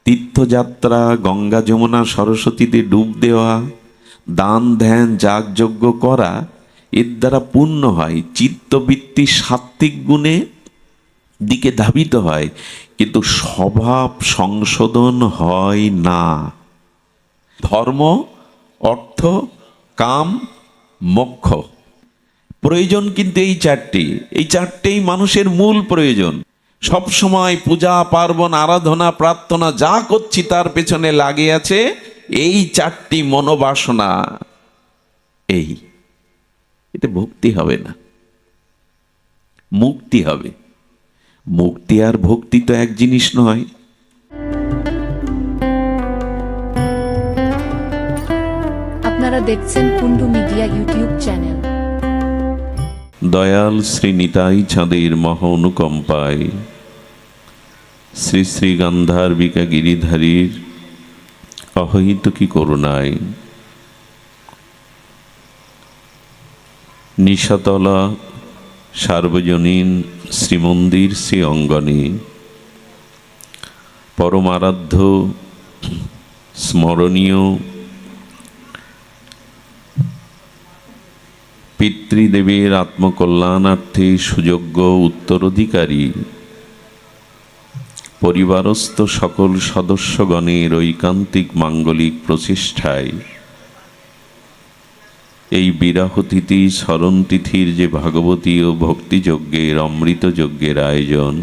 তীর্থযাত্রা, গঙ্গা যমুনা সরস্বতীতে ডুব দেওয়া, দান ধ্যান যাগযজ্ঞ করা, এর দ্বারা পূর্ণ হয়, চিত্তবৃত্তি সাত্ত্বিক গুণে দিকে ধাবিত হয়, কিন্তু স্বভাব সংশোধন হয় না। ধর্ম, অর্থ, কাম, মোক্ষ প্রয়োজন কিন্তু এই চারটেই মানুষের মূল প্রয়োজন। সব সময় পূজা পার্বণ আরাধনা প্রার্থনা যা করছি তার পেছনে লাগে আছে এই চারটি মনোবাসনা। এতে ভক্তি হবে না, মুক্তি হবে। মুক্তি আর ভক্তি তো এক জিনিস নয়। আপনারা দেখছেন Kundu media YouTube channel. Dayal Shri Nitai চাঁদের মহা অনুকম্পায় শ্রী শ্রী গান্ধার্বিকা গিরিধারীর অহৈতুকী করুণায় নিশাতলা সার্বজনীন শ্রীমন্দির শ্রী অঙ্গনে পরমারাধ্য স্মরণীয় পিতৃদেবের আত্মকল্যাণার্থে সুযোগ্য উত্তরাধিকারী পরিবারস্থ সকল সদস্যগণের ঐকান্তিক মাঙ্গলিক প্রচেষ্টায় এই বিরাহতিথি স্মরণ তিথির যে ভাগবতী ও ভক্তিযজ্ঞের অমৃতযজ্ঞের আয়োজন,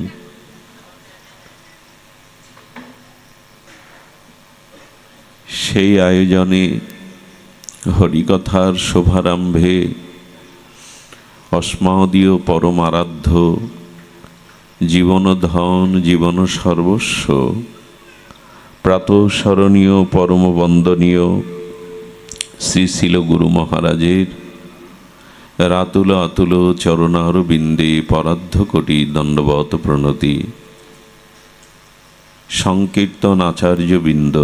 সেই আয়োজনে হরিকথার শুভারম্ভে অস্মাদীয় পরম আরাধ্য জীবনধন জীবন সর্বস্ব প্রাতঃস্মরণীয় পরম বন্দনীয় শ্রী শিল গুরু মহারাজের রাতুল আতুল চরণারবিন্দে পরার্ধ কোটি দণ্ডবত প্রণতি। সংকীর্তন আচার্যবৃন্দ,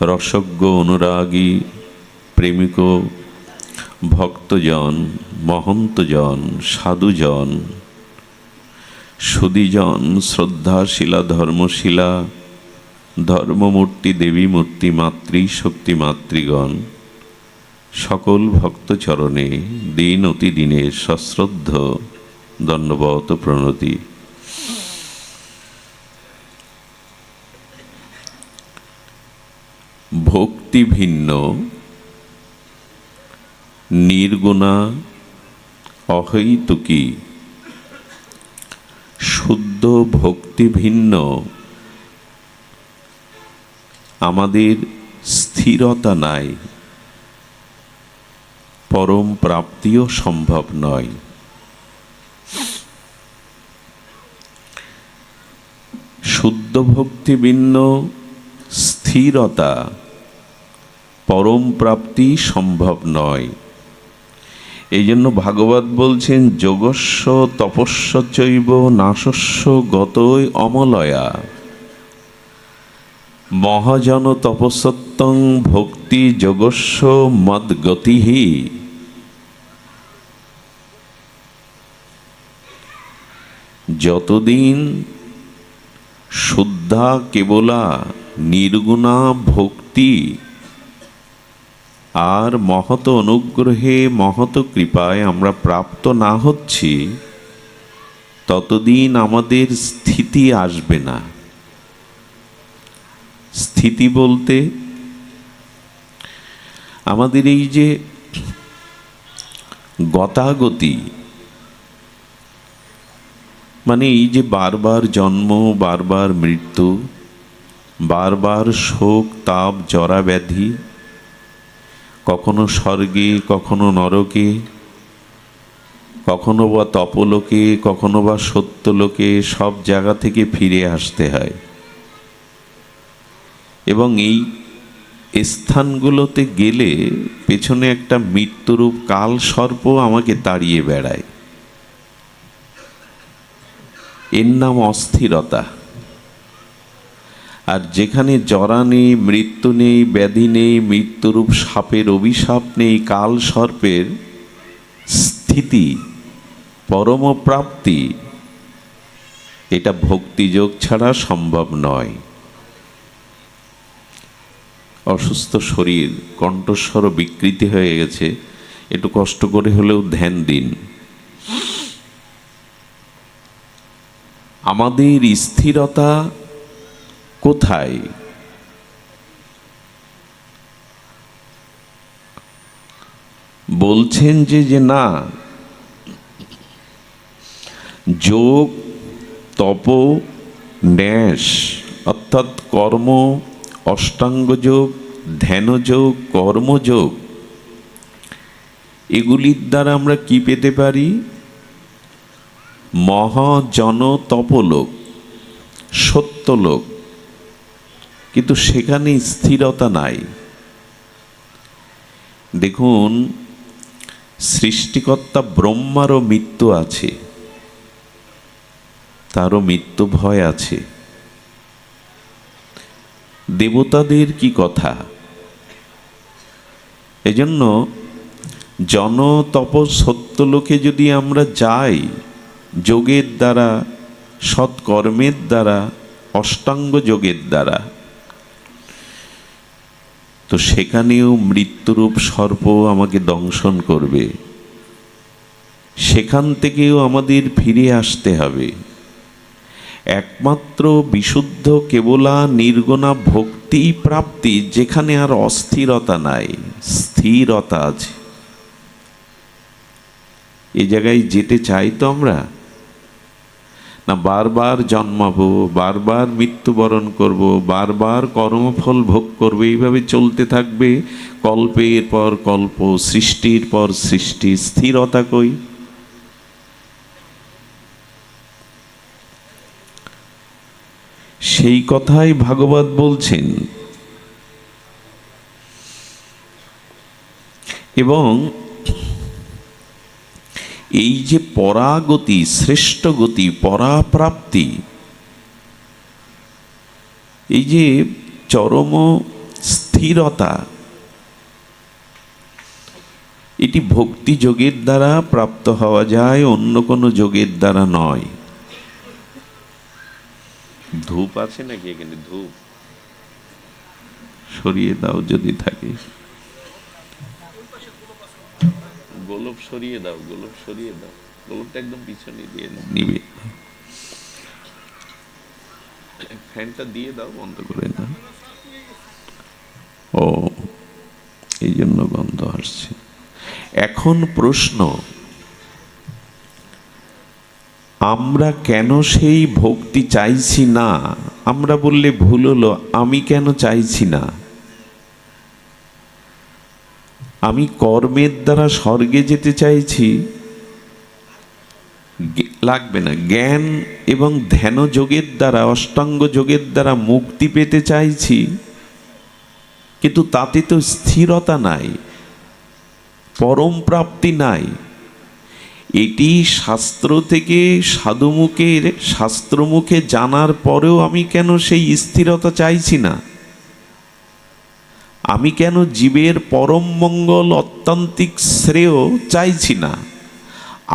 রসজ্ঞ অনুরাগী প্রেমিক ভক্তজন, মহন্তজন, সাধুজন, সুদীজন, শ্রদ্ধাশীলা ধর্মশীলা ধর্মমূর্তি দেবী মূর্তি মাতৃশক্তি মাতৃগণ, সকল ভক্তচরণে দিন অতি দিনে সশ্রদ্ধ দণ্ডবত প্রণতি। ভক্তি ভিন্ন, নির্গুণা, অহৈতুকী। শুদ্ধ ভক্তি ভিন্ন, আমাদের স্থিরতা নাই, পরম প্রাপ্তিও সম্ভব নয়। শুদ্ধ ভক্তি ভিন্ন, স্থিরতা, পরম প্রাপ্তি সম্ভব নয়। এই জন্য ভাগবত বলছেন যোগস্য তপস্য চৈব নাশস্য গতৈ অমলয়া মহাজন তপসত্তং ভক্তি যোগস্য মদ্গতিহি। যতদিন শুদ্ধা কেবলা নির্গুণা ভক্তি আর মহৎ অনুগ্রহে মহৎ কৃপায় আমরা প্রাপ্ত না হচ্ছি, ততদিন আমাদের স্থিতি আসবে না। স্থিতি বলতে আমাদের এই যে গতাগতি, মানে এই যে বারবার জন্ম, বারবার মৃত্যু, বারবার শোক তাপ জরা ব্যাধি, কখনো স্বর্গে কখনো নরকে, কখনো বা তপলোকে কখনো বা সত্যলোকে, সব জায়গা থেকে ফিরে আসতে হয়। এবং এই স্থানগুলোতে গেলে পেছনে একটা মৃত্যুরূপ কাল সর্প আমাকে তাড়িয়ে বেড়ায়। এর নাম অস্থিরতা। আর যেখানে জরা নেই, মৃত্যু নেই, ব্যাধি নেই, মৃত্যুরূপ সাপের অভিশাপ নেই, কাল সর্পের স্থিতি, পরম প্রাপ্তি, এটা ভক্তিযোগ ছাড়া সম্ভব নয়। অসুস্থ শরীর, কণ্ঠস্বর বিকৃতি হয়ে গেছে, একটু কষ্ট করে হলেও ধ্যান দিন। আমাদের স্থিরতা কোথায়? বলছেন যে না, যোগ, তপ, ন্যাস অর্থাৎ কর্ম, অষ্টাঙ্গ যোগ, ধ্যানযোগ, কর্মযোগ, এগুলির দ্বারা আমরা কি পেতে পারি? মহাজন তপলোক, সত্যলোক। কিন্তু সেখানে স্থিরতা নাই। দেখুন, সৃষ্টিকর্তা ব্রহ্মারও মৃত্যু আছে, তারও মৃত্যু ভয় আছে। দেবতাদের কি কথা! এজন্য জন তপ সত্যলোকে যদি আমরা যাই যোগের দ্বারা, সৎকর্মের দ্বারা, অষ্টাঙ্গ যোগের দ্বারা, তো সেখানেও মৃত্যুরূপ সর্প আমাকে দংশন করবে। সেখান থেকেও আমাদের ফিরে আসতে হবে। একমাত্র বিশুদ্ধ কেবলা নির্গুণা ভক্তি প্রাপ্তি, যেখানে আর অস্থিরতা নাই, স্থিরতা আছে। এই জায়গায় যেতে চাই তো আমরা না? বারবার জন্মাবো, বারবার মৃত্যুবরণ করব, বারবার কর্মফল ভোগ করবো, এইভাবে চলতে থাকবে কল্পের পর কল্প, সৃষ্টির পর সৃষ্টি। স্থিরতা কই? সেই কথাই ভাগবত বলছেন। এবং এই যে পরাগতি, শ্রেষ্ঠ গতি, পরাপ্রাপ্তি, এই যে চরম স্থিরতা, এটি ভক্তি যোগের দ্বারা প্রাপ্ত হওয়া যায়, অন্য কোনো যোগের দ্বারা নয়। ধূপ আছে নাকি এখানে? ধূপ সরিয়ে দাও যদি থাকে। গোলপ সরিয়ে দাও, গোলপ সরিয়ে দাও, গোলপটা একদম পিছনে দিয়ে নিবে। ফ্যানটা দিয়ে দাও, বন্ধ করে দাও। ও, এই জন্য গন্ধ আসছে। এখন প্রশ্ন, আমরা কেন সেই ভক্তি চাইছি না? আমরা বললে ভুল হলো, আমি কেন চাইছি না? আমি কর্মের দ্বারা স্বর্গে যেতে চাইছি, লাগবে না। জ্ঞান এবং ধ্যান যোগের দ্বারা, অষ্টাঙ্গ যোগের দ্বারা মুক্তি পেতে চাইছি, কিন্তু তাতে তো স্থিরতা নাই, পরম প্রাপ্তি নাই। এটি শাস্ত্র থেকে, সাধুমুখের শাস্ত্রমুখে জানার পরেও আমি কেন সেই স্থিরতা চাইছি না? আমি কেন জীবের পরম মঙ্গল, অত্যান্তিক শ্রেয় চাইছি না?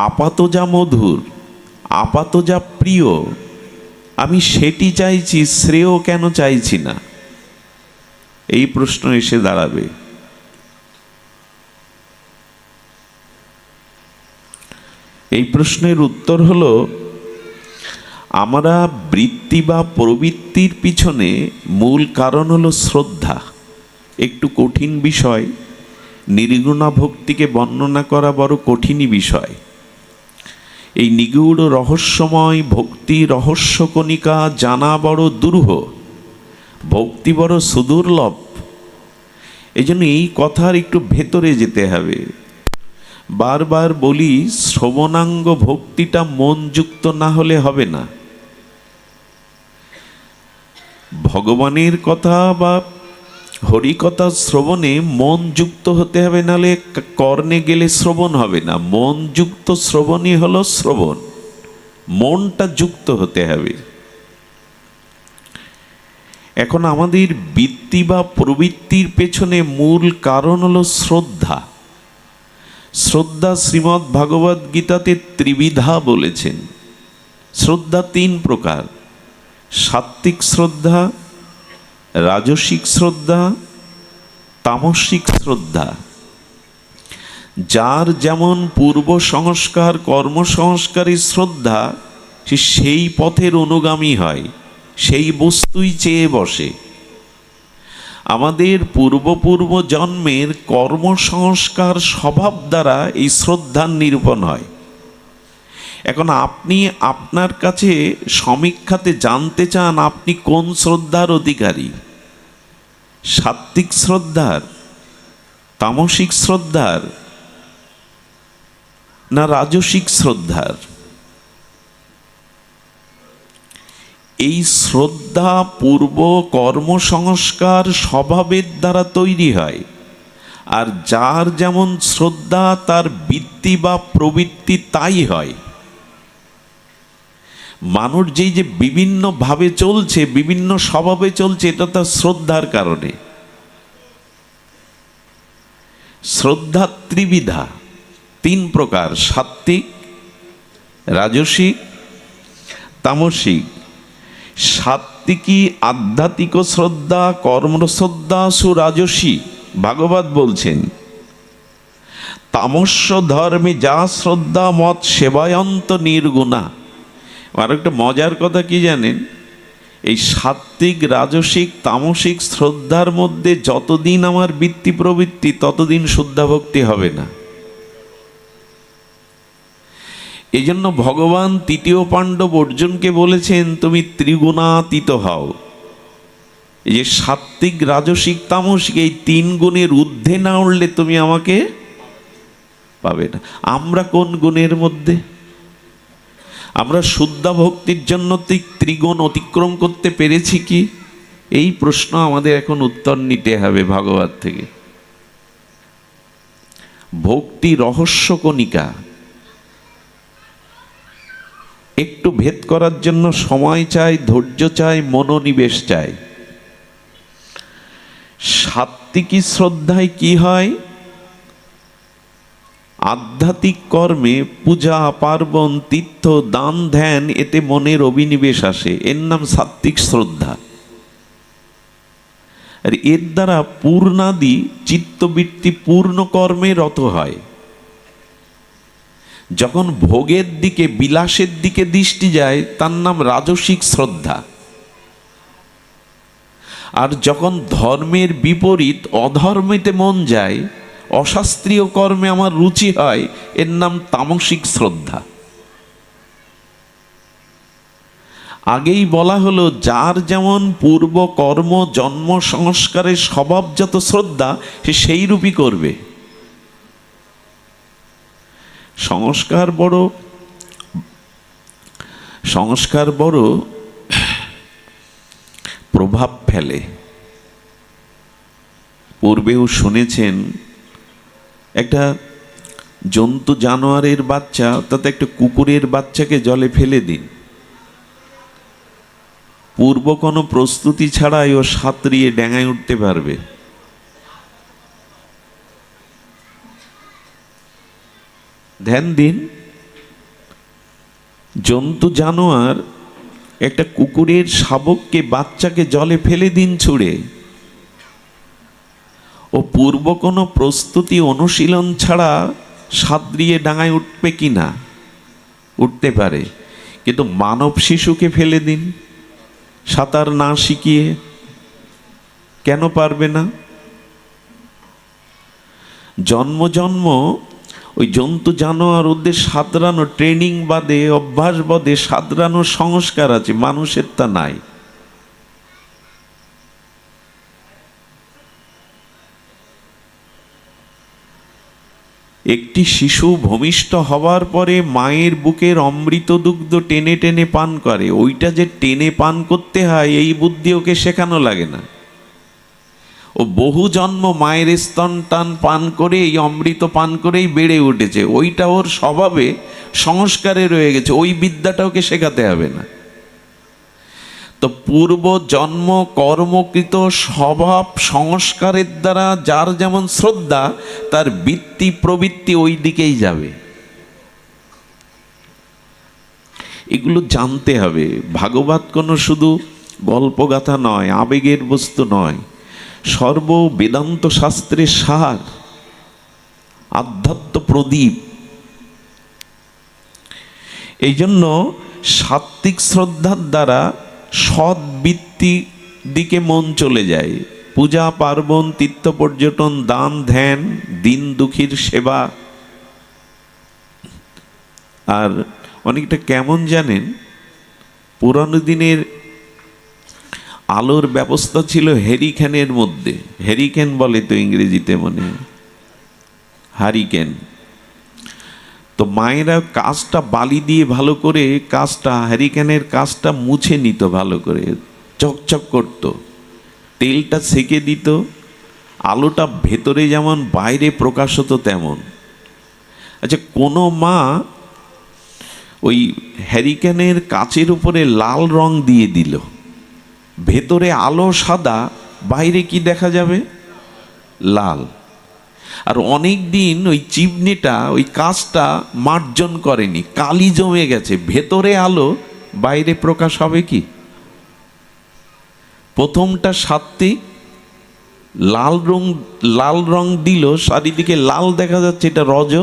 আপাত যা মধুর, আপাত যা প্রিয়, আমি সেটি চাইছি, শ্রেয় কেন চাইছি না? এই প্রশ্ন এসে দাঁড়াবে। এই প্রশ্নের উত্তর হলো, আমরা বৃত্তি বা প্রবৃত্তির পিছনে মূল কারণ হলো শ্রদ্ধা। একটু কঠিন বিষয়, নির্গুণা ভক্তিকে বর্ণনা করা বড় কঠিনই বিষয়। এই নিগূঢ় রহস্যময় ভক্তি রহস্য কণিকা জানা বড় দুরূহ, ভক্তি বড় সুদুর্লভ। এই জন্য এই কথার একটু ভেতরে যেতে হবে। বারবার বলি, শ্রবণাঙ্গ ভক্তিটা মন যুক্ত না হলে হবে না। ভগবানের কথা বা হরিকথা শ্রবণে মন যুক্ত হতে হবে, নাহলে কর্ণে গেলে শ্রবণ হবে না। মন যুক্ত শ্রবণই হলো শ্রবণ, মনটা যুক্ত হতে হবে। এখন আমাদের বৃত্তি বা প্রবৃত্তির পেছনে মূল কারণ হলো শ্রদ্ধা। শ্রদ্ধা শ্রীমদ্ ভাগবত গীতাতে ত্রিবিধা বলেছেন। শ্রদ্ধা তিন প্রকার: সাত্ত্বিক শ্রদ্ধা, রাজসিক শ্রদ্ধা, তামসিক শ্রদ্ধা। যার যেমন পূর্ব সংস্কার কর্ম সংস্কারের শ্রদ্ধা, সে সেই পথের অনুগামী হয়, সেই বস্তুই চেয়ে বসে। আমাদের পূর্ব জন্মের কর্ম সংস্কার স্বভাব দ্বারা এই শ্রদ্ধার নিরূপণ হয়। এখন আপনি আপনার কাছে সমীক্ষাতে জানতে চান আপনি কোন শ্রদ্ধার অধিকারী, সাত্ত্বিক শ্রদ্ধার, তামসিক শ্রদ্ধার না রাজসিক শ্রদ্ধার? এই শ্রদ্ধা পূর্ব কর্ম সংস্কার স্বভাবের দ্বারা তৈরি হয়। আর যার যেমন শ্রদ্ধা তার বৃত্তি বা প্রবৃত্তি তাই হয়। মানুষ যেই যে বিভিন্ন ভাবে চলছে, বিভিন্ন স্বভাবে চলছে, এটা তার শ্রদ্ধার কারণে। শ্রদ্ধা ত্রিবিধা, তিন প্রকার: সাত্ত্বিক, রাজসিক, তামসিক। সাত্ত্বিকী আধ্যাত্মিক শ্রদ্ধা, কর্মশ্রদ্ধা সুরাজসী, ভাগবত বলছেন। তামস্য ধর্মে যা শ্রদ্ধা মত সেবায়ন্ত নির্গুণা। আর একটা মজার কথা কি জানেন, এই সাত্ত্বিক, রাজসিক, তামসিক শ্রদ্ধার মধ্যে যতদিন আমার বৃত্তি প্রবৃত্তি, ততদিন শুদ্ধা ভক্তি হবে না। এই জন্য ভগবান তৃতীয় পাণ্ডব অর্জুনকে বলেছেন, তুমি ত্রিগুণাতীত হও। এই যে সাত্ত্বিক, রাজসিক, তামসিক, এই তিন গুণের ঊর্ধ্বে না উঠলে তুমি আমাকে পাবে না। আমরা কোন গুণের মধ্যে? আমরা শুদ্ধা ভক্তির জন্য ত্রিগুণ অতিক্রম করতে পেরেছি কি? এই প্রশ্ন আমাদের এখন উত্তর নিতে হবে ভাগবত থেকে। ভক্তি রহস্য কণিকা, একটু ভেদ করার জন্য সময় চাই, ধৈর্য চাই, মনোনিবেশ চাই। সাত্ত্বিকী শ্রদ্ধায় কি হয়? আধ্যাত্মিক কর্মে, পূজা পার্বণ, তীর্থ, দান, ধ্যান, এতে মনের অভিনিবেশ আসে, এর নাম সাত্ত্বিক শ্রদ্ধা। আর এর দ্বারা পূর্ণাদি চিত্তবৃত্তি পূর্ণ কর্মে রত হয়। যখন ভোগের দিকে, বিলাসের দিকে দৃষ্টি যায়, তার নাম রাজসিক শ্রদ্ধা। আর যখন ধর্মের বিপরীত অধর্মেতে মন যায়, অশাস্ত্রীয় কর্মে আমার রুচি হয়, এর নাম তামসিক শ্রদ্ধা। আগেই বলা হলো, যার যেমন পূর্ব কর্ম জন্ম সংস্কারের স্বভাবজাত শ্রদ্ধা, সে সেই রূপই করবে। সংস্কার বড় প্রভাব ফেলে। পূর্বেও শুনেছেন, একটা জন্তু জানোয়ারের বাচ্চা, তাতে একটা কুকুরের বাচ্চাকে জলে ফেলে দিন, পূর্ব কোনো প্রস্তুতি ছাড়াই ও সাঁতরিয়ে ডেঙায় উঠতে পারবে। ধ্যান দিন, জন্তু জানোয়ার একটা কুকুরের শাবককে, বাচ্চাকে জলে ফেলে দিন ছুঁড়ে, ও পূর্ব কোনো প্রস্তুতি অনুশীলন ছাড়া সাঁতরিয়ে ডাঙায় উঠবে কি না? উঠতে পারে। কিন্তু মানব শিশুকে ফেলে দিন সাঁতার না শিখিয়ে, কেন পারবে না? জন্ম জন্ম ওই জন্তু জানোয়ার ওদের সাঁতরানো ট্রেনিং বাদে, অভ্যাস বাদে সাঁতরানো সংস্কার আছে, মানুষের তা নাই। একটি শিশু ভূমিষ্ঠ হওয়ার পরে মায়ের বুকের অমৃত দুগ্ধ টেনে টেনে পান করে, ওইটা যে টেনে পান করতে হয় এই বুদ্ধি ওকে শেখানো লাগে না। ও বহু জন্ম মায়ের স্তন টান পান করে, এই অমৃত পান করেই বেড়ে উঠেছে, ওইটা ওর স্বভাবে সংস্কারে রয়ে গেছে, ওই বিদ্যাটা ওকে শেখাতে হবে না। তো পূর্ব জন্ম কর্মকৃত স্বভাব সংস্কারের দ্বারা যার যেমন শ্রদ্ধা, তার বৃত্তি প্রবৃত্তি ওই দিকেই যাবে। এগুলো জানতে হবে। ভাগবত কোনো শুধু গল্পগাথা নয়, আবেগের বস্তু নয়, সর্ব বেদান্ত শাস্ত্রের সার, আধ্যাত্ম প্রদীপ। এই জন্য সাত্ত্বিক শ্রদ্ধার দ্বারা সদ্বৃত্তি দিকে মন চলে যায়। পূজা পার্বণ, তীর্থ পর্যটন, দান ধ্যান, দিন দুঃখীর সেবা। আর অনেকটা কেমন জানেন, পুরানো দিনের আলোর ব্যবস্থা ছিল হেরিকেনের মধ্যে। হেরিকেন বলে তো ইংরেজিতে, মনে হারিকেন। তো মায়েরা কাজটা বালি দিয়ে ভালো করে কাজটা, হ্যারিকেনের কাজটা মুছে নিত, ভালো করে চকচক করত, তেলটা সেকে দিত, আলোটা ভেতরে যেমন বাইরে প্রকাশ হতো তেমন। আচ্ছা, কোনো মা ওই হ্যারিকেনের কাচের উপরে লাল রং দিয়ে দিল, ভেতরে আলো সাদা, বাইরে কি দেখা যাবে? লাল। আর অনেক দিন ওই চিমনিটা, ওই কাঁচটা মার্জন করেনি, কালি জমে গেছে, ভেতরে আলো, বাইরে প্রকাশ হবে কি? প্রথমটা সাত্ত্বিক, লাল রং দিল, চারিদিকে লাল দেখা যাচ্ছে, এটা রজ।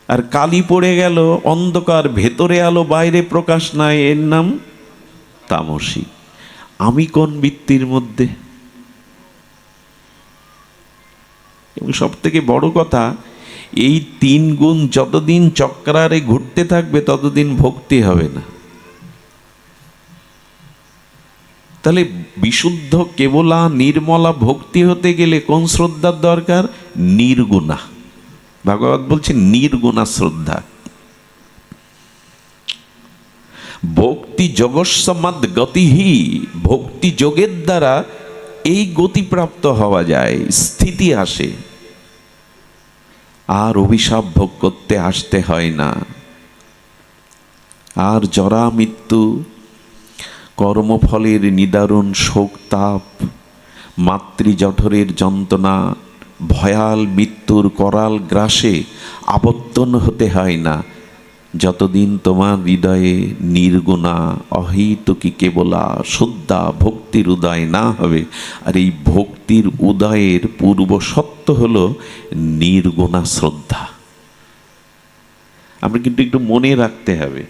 আর কালি পড়ে গেল, অন্ধকার, ভেতরে আলো, বাইরে প্রকাশ নাই, এর নাম তামসিক। আমি কোন বৃত্তির মধ্যে? এবং সব থেকে বড় কথা, এই 3 গুণ যতদিন চক্রারে ঘুরতে থাকবে ততদিন ভক্তি হবে না। তাহলে বিশুদ্ধ কেবলা নির্মলা ভক্তি হতে গেলে কোন শ্রদ্ধার দরকার? নির্গুণা। ভাগবত বলছে নির্গুণা শ্রদ্ধা। ভক্তি যোগস্মাদ গতিহি, ভক্তি যোগের দ্বারা এই গতিপ্রাপ্ত হওয়া যায়, স্থিতি আসে, আর অভিশাপ ভোগ করতে আসতে হয় না। আর জরা মৃত্যু, কর্মফলের নিদারুণ শোক তাপ, মাতৃজঠরের যন্ত্রণা, ভয়াল মৃত্যুর করাল গ্রাসে আবর্তন হতে হয় না, যতদিন তোমার হৃদয়ে নির্গুণা অহৈতুকী কেবলা শুদ্ধা ভক্তির উদয় না হবে। আর এই ভক্তির উদয়ের পূর্ব সত্য হলো নির্গুণা শ্রদ্ধা। আমরা কিন্তু একটু মনে রাখতে হবে।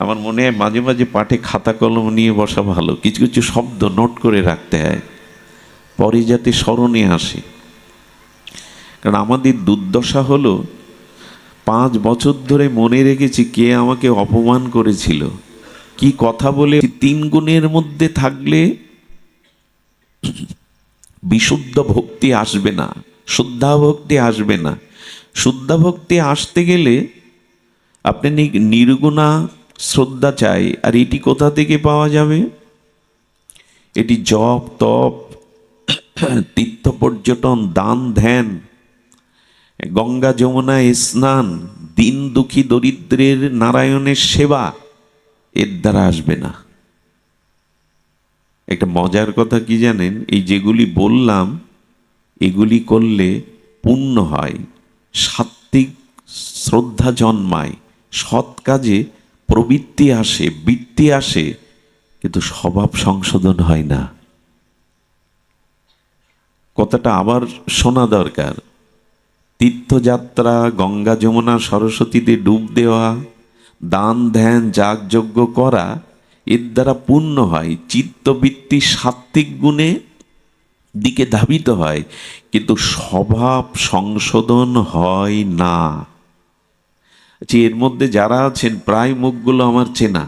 আমার মনে হয় মাঝে মাঝে পাঠে খাতা কলম নিয়ে বসা ভালো, কিছু কিছু শব্দ নোট করে রাখতে হয়, পরে যাতে স্মরণে আসে। কারণ আমাদের দুর্দশা হলো 5 বছর ধরে মনে রেখেছি কে আমাকে অপমান করেছিল, কি কথা বলে। 3 গুণের মধ্যে থাকলে বিশুদ্ধ ভক্তি আসবে না, শুদ্ধা ভক্তি আসবে না। শুদ্ধা ভক্তি আসতে গেলে আপনি নির্গুণা শ্রদ্ধা চাই। আর এটি কোথা থেকে পাওয়া যাবে? এটি জপ তপ, তীর্থ পর্যটন, দান ধ্যান, গঙ্গা যমুনায় স্নান, দিন দুঃখী দরিদ্রের নারায়ণের সেবা, এর দ্বারা আসবে না। একটা মজার কথা কি জানেন? এই যেগুলি বললাম, এগুলি করলে পুণ্য হয়, সাত্ত্বিক শ্রদ্ধা জন্মায়, সৎ কাজে প্রবৃত্তি আসে, বৃত্তি আসে, কিন্তু স্বভাব সংশোধন হয় না। কথাটা আবার শোনা দরকার। তীর্থযাত্রা, গঙ্গা যমুনা সরস্বতীতে ডুব দেওয়া, দান ধ্যান যাগযজ্ঞ করা, এর দ্বারা পূর্ণ হয়, চিত্তবৃত্তি সাত্ত্বিক গুণে দিকে ধাবিত হয়, কিন্তু স্বভাব সংশোধন হয় না। এর মধ্যে যারা আছেন প্রায় মুখগুলো আমার চেনা।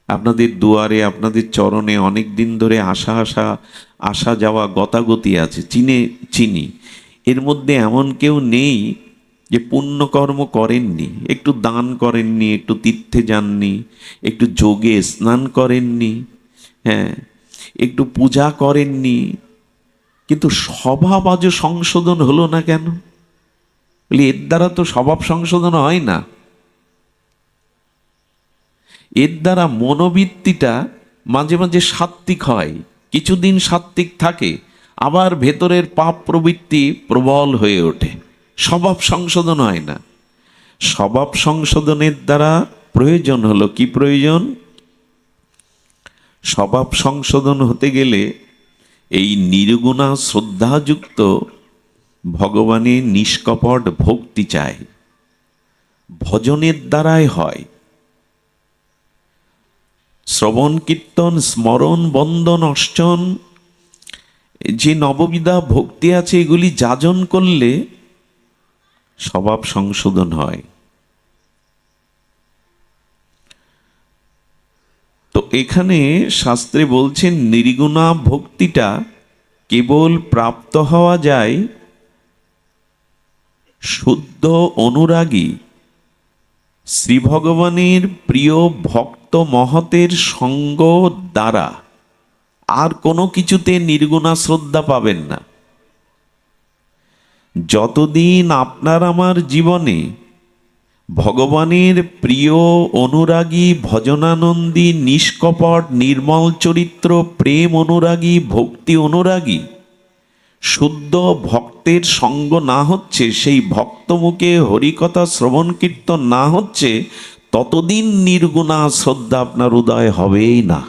আপনাদের দুয়ারে, আপনাদের চরণে অনেক দিন ধরে আসা যাওয়া গতাগতি আছে, চিনি। এর মধ্যে এমন কেউ নেই যে পুণ্যকর্ম করেননি, একটু দান করেননি, একটু তীর্থে যাননি, একটু যোগে স্নান করেননি, হ্যাঁ, একটু পূজা করেননি, কিন্তু স্বভাব আজও সংশোধন হলো না কেন? বলি এর দ্বারা তো স্বভাব সংশোধন হয় না। এর দ্বারা মনোবৃত্তিটা মাঝে মাঝে সাত্ত্বিক হয়, কিছুদিন সাত্ত্বিক থাকে, আবার ভেতরের পাপ প্রবৃত্তি প্রবল হয়ে ওঠে, স্বভাব সংশোধন হয় না। স্বভাব সংশোধনের দ্বারা প্রয়োজন হলো কি প্রয়োজন? স্বভাব সংশোধন হতে গেলে এই নির্গুণা শ্রদ্ধাযুক্ত ভগবানের নিষ্কপট ভক্তি চায়, ভজনের দ্বারাই হয়। শ্রবণ কীর্তন স্মরণ বন্দন অর্চন যে নববিধা ভক্তি আছে, এগুলি যাজন করলে স্বভাব সংশোধন হয়। তো এখানে শাস্ত্রে বলছেন নির্গুণা ভক্তিটা কেবল প্রাপ্ত হওয়া যায় শুদ্ধ অনুরাগী শ্রী ভগবানের প্রিয় ভক্ত মহতের সঙ্গ দ্বারা। আর কোনো কিছুতে নির্গুণা শ্রদ্ধা পাবেন না। যতদিন আপনার আমার জীবনে ভগবানের প্রিয় অনুরাগী ভজনানন্দী নিষ্কপট নির্মল চরিত্র প্রেম অনুরাগী ভক্তি অনুরাগী শুদ্ধ ভক্তের সঙ্গ না হচ্ছে, সেই ভক্ত মুখে হরিকথা শ্রবণ কীর্তন না হচ্ছে, ততদিন নির্গুণা শ্রদ্ধা আপনার উদয় হবেই না।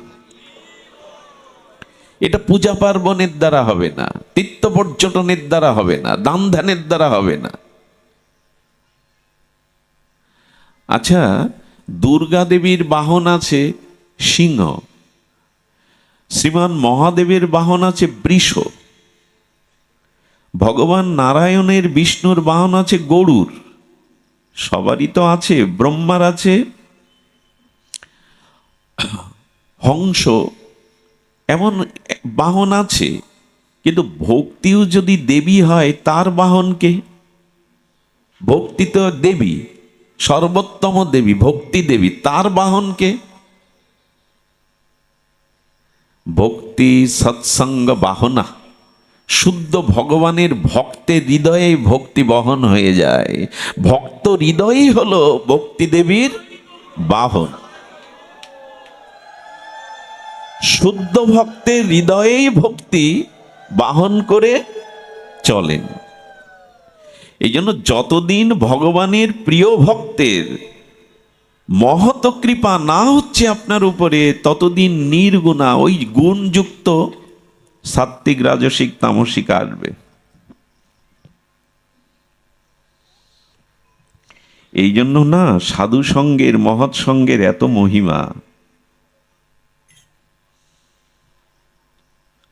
এটা পূজা পার্বণের দ্বারা হবে না, তীর্থ পর্যটনের দ্বারা হবে না, দান ধ্যানের দ্বারা হবে না। আচ্ছা, দুর্গা দেবীর বাহন আছে সিংহ, শ্রীমান মহাদেবের বাহন আছে বৃষ, ভগবান নারায়ণের বিষ্ণুর বাহন আছে গরুর, সবারই তো আছে, ব্রহ্মার আছে হংস, এমন বাহন আছে। কিন্তু ভক্তিও যদি দেবী হয়, তার বাহনকে? ভক্তি তো দেবী, সর্বোত্তম দেবী, ভক্তি দেবী, তার বাহনকে? ভক্তি সৎসঙ্গ বাহনা। শুদ্ধ ভগবানের ভক্তের হৃদয়ে ভক্তি বহন হয়ে যায়। ভক্ত হৃদয়ই হলো ভক্তি দেবীর বাহন। শুদ্ধ ভক্তের হৃদয়েই ভক্তি বাহন করে চলেন। এই জন্য যতদিন ভগবানের প্রিয় ভক্তের মহৎ কৃপা না হচ্ছে আপনার উপরে, ততদিন নির্গুণা ওই গুণযুক্ত সাত্ত্বিক রাজসিক তামসিক আসবে। এই জন্য না সাধু সঙ্গের মহৎ সঙ্গের এত মহিমা।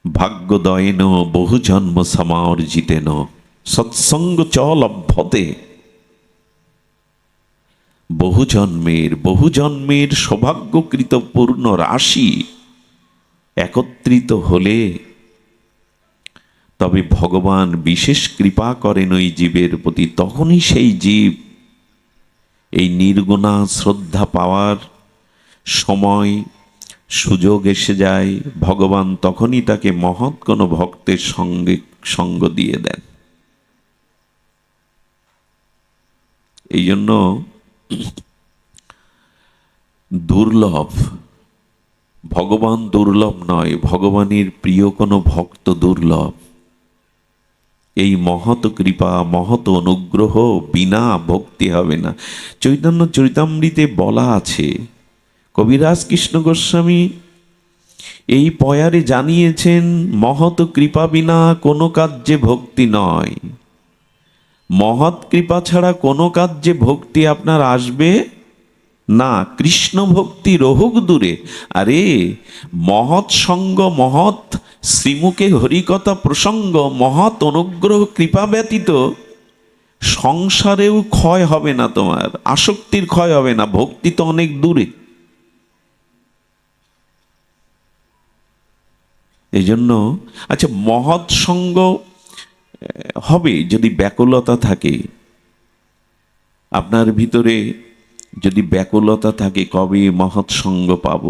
ভাগ্যদয়েন বহু জন্ম সমার্জিতেন সৎসঙ্গ চ লভ্যতে। বহু জন্মের সৌভাগ্যকৃত পূর্ণ রাশি একত্রিত হলে তবে ভগবান বিশেষ কৃপা করেন ওই জীবের প্রতি। তখনই সেই জীব এই নির্গুণা শ্রদ্ধা পাওয়ার সময় সুযোগ এসে যায়। ভগবান তখনই তাকে মহৎ কোনো ভক্তের সঙ্গ দিয়ে দেন। এই জন্য দুর্লভ, ভগবান দুর্লভ নয়, ভগবানের প্রিয় কোনো ভক্ত দুর্লভ। এই মহৎ কৃপা মহৎ অনুগ্রহ বিনা ভক্তি হবে না। চৈতন্য চরিতামৃতে বলা আছে, কবিরাজ কৃষ্ণ গোস্বামী এই পয়ারে জানিয়েছেন, মহৎ কৃপা বিনা কোনো কার্যে ভক্তি নয়। মহৎ কৃপা ছাড়া কোনো কার্যে ভক্তি আপনার আসবে না। কৃষ্ণ ভক্তি রহুক দূরে। আরে মহৎ সঙ্গ, মহৎ শ্রীমুখে হরিকথা প্রসঙ্গ, মহৎ অনুগ্রহ কৃপা ব্যতীত সংসারেও ক্ষয় হবে না, তোমার আসক্তির ক্ষয় হবে না। ভক্তি তো অনেক দূরে। এই জন্য আচ্ছা, মহৎ সঙ্গ হবে যদি ব্যাকুলতা থাকে আপনার ভিতরে, যদি ব্যাকুলতা থাকে, কবে মহৎ সঙ্গ পাব,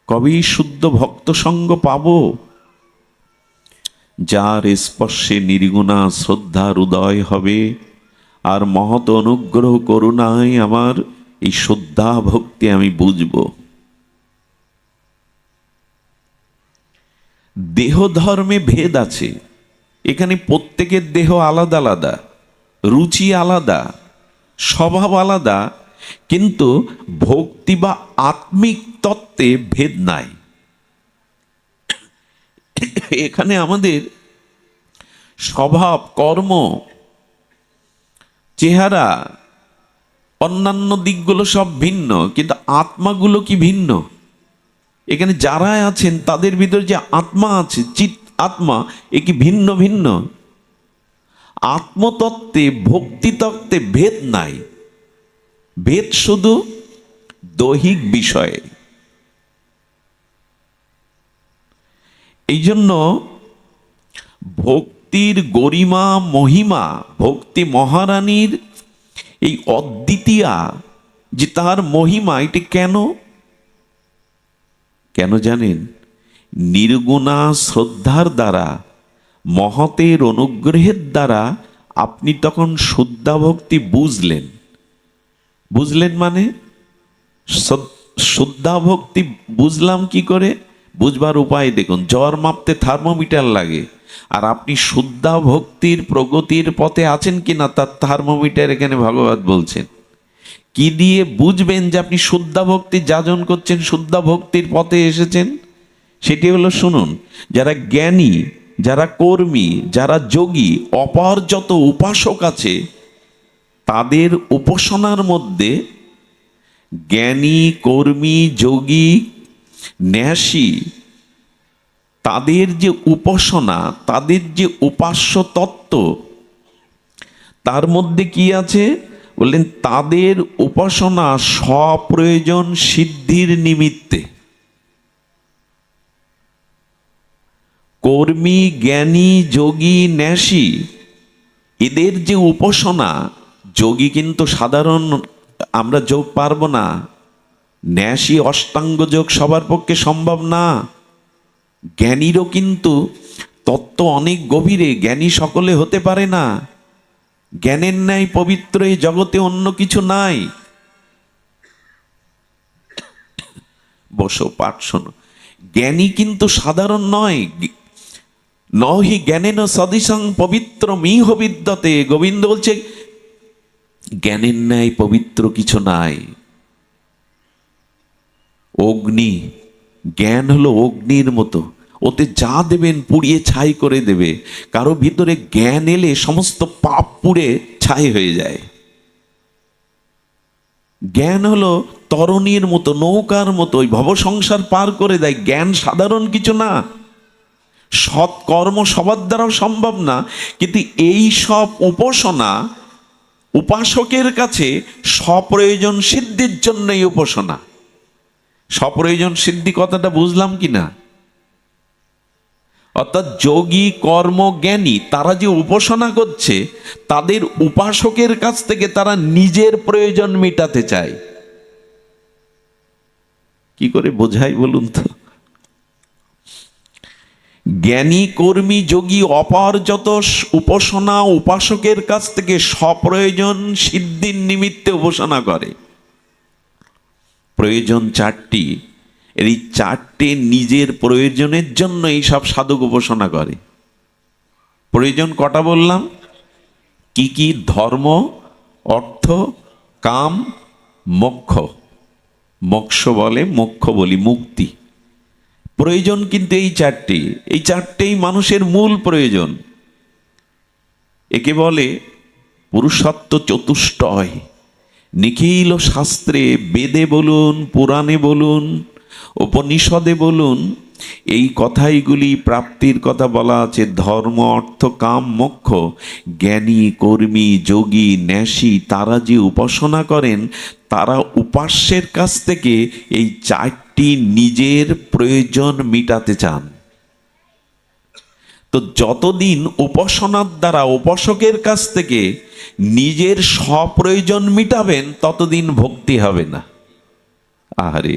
কবে শুদ্ধ ভক্ত সঙ্গ পাব? যার স্পর্শে নির্গুণা শ্রদ্ধার উদয় হবে, আর মহৎ অনুগ্রহ করুণায় আমার এই শ্রদ্ধা ভক্তি আমি বুঝব। দেহ ধর্মে ভেদ আছে, এখানে প্রত্যেকের দেহ আলাদা আলাদা, রুচি আলাদা, স্বভাব আলাদা, কিন্তু ভক্তি বা আত্মিক তত্ত্বে ভেদ নাই। এখানে আমাদের স্বভাব, কর্ম, চেহারা, অন্যান্য দিকগুলো সব ভিন্ন, কিন্তু আত্মাগুলো কি ভিন্ন? এখানে যারা আছেন তাদের ভিতরে যে আত্মা আছে, চিৎ আত্মা, এ কি ভিন্ন ভিন্ন? আত্মতত্ত্বে, ভক্তি তত্ত্বে ভেদ নাই, ভেদ শুধু দৈহিক বিষয়ে। এই জন্য ভক্তির গরিমা মহিমা, ভক্তি মহারানীর এই অদ্বিতীয়া যে তার মহিমা, এটি কেন কেন জানেন? নির্গুণা শ্রদ্ধার দ্বারা, মহতের অনুগ্রহের দ্বারা আপনি তখন শুদ্ধা ভক্তি বুঝলেন। বুঝলেন মানে শুদ্ধা ভক্তি বুঝলাম কি করে? বুঝবার উপায় দেখুন, জ্বর মাপতে থার্মোমিটার লাগে, আর আপনি শুদ্ধা ভক্তির প্রগতির পথে আছেন কিনা তার থার্মোমিটার এখানে ভগবত বলছেন। কি দিয়ে বুঝবেন যে আপনি শুদ্ধা ভক্তি যাজন করছেন, শুদ্ধা ভক্তির পথে এসেছেন? সেটি হলো, শুনুন, যারা জ্ঞানী, যারা কর্মী, যারা যোগী, অপার যত উপাসক আছে, তাদের উপাসনার মধ্যে জ্ঞানী, কর্মী, যোগী, ন্যাসী, তাদের যে উপাসনা, তাদের যে উপাস্য তত্ত্ব, তার মধ্যে কি আছে বললেন? তাদের উপাসনা স্বপ্রয়োজন সিদ্ধির নিমিত্তে। কর্মী, জ্ঞানী, যোগী, ন্যাসী, এদের যে উপাসনা, যোগী কিন্তু সাধারণ আমরা যোগ পারবো না, ন্যাসী অষ্টাঙ্গ যোগ সবার পক্ষে সম্ভব না। জ্ঞানীরও কিন্তু তত্ত্ব অনেক গভীরে, জ্ঞানী সকলে হতে পারে না। জ্ঞানের ন্যায় পবিত্র এই জগতে অন্য কিছু নাই। বসো, পাঠ শোনো। জ্ঞানী কিন্তু সাধারণ নয়। নহি জ্ঞানেন সদৃশং পবিত্র মিহ বিদ্যতে। গোবিন্দ বলছে জ্ঞানের ন্যায় পবিত্র কিছু নাই। অগ্নি, জ্ঞান হলো অগ্নির মতো, ওতে যা দেবেন পুড়িয়ে ছাই করে দেবে। কারো ভিতরে জ্ঞান এলে সমস্ত পাপ পুড়ে ছাই হয়ে যায়। জ্ঞান হলো তরণীর মতো, নৌকার মতো, ওই ভব সংসার পার করে দেয়। জ্ঞান সাধারণ কিছু না। সৎকর্ম সবার দ্বারাও সম্ভব না, কিন্তু এই সব উপাসনা উপাসকের কাছে স্বপ্রয়োজন সিদ্ধির জন্য এই উপাসনা। স্বপ্রয়োজন সিদ্ধি কথাটা বুঝলাম কি না? অর্থাৎ যোগী, কর্ম, জ্ঞানী, তারা যে উপাসনা করছে, তাদের উপাসকের কাছ থেকে তারা নিজের প্রয়োজন মেটাতে চায়। কি করে বোঝাই বলুন তো? জ্ঞানী, কর্মী, যোগী অপার যত উপাসনা উপাসকের কাছ থেকে স্বপ্রয়োজন সিদ্ধির নিমিত্তে উপাসনা করে। প্রয়োজন চারটি, এই চারটে নিজের প্রয়োজনের জন্য এই সব সাধক উপাসনা করে। প্রয়োজন কটা বললাম? কি কি? ধর্ম, অর্থ, কাম, মোক্ষ। মোক্ষ বলে, মোক্ষ বলি মুক্তি। প্রয়োজন কিন্তু এই চারটি, এই চারটেই মানুষের মূল প্রয়োজন। একে বলে পুরুষত্ব চতুষ্টয়। নিখিল শাস্ত্রে, বেদে বলুন, পুরাণে বলুন, উপনিষদে বলুন, এই কথাইগুলি প্রাপ্তির কথা বলা আছে। ধর্ম, অর্থ, কাম, মোক্ষ। জ্ঞানী, কর্মী, যোগী, ন্যাসী, তারা যে উপাসনা করেন, তারা উপাস্যের কাছ থেকে এই চারটি নিজের প্রয়োজন মিটাতে চান। তো যতদিন উপাসনার দ্বারা উপাসকের কাছ থেকে নিজের স্বপ্রয়োজন মিটাবেন, ততদিন ভক্তি হবে না। আহারে,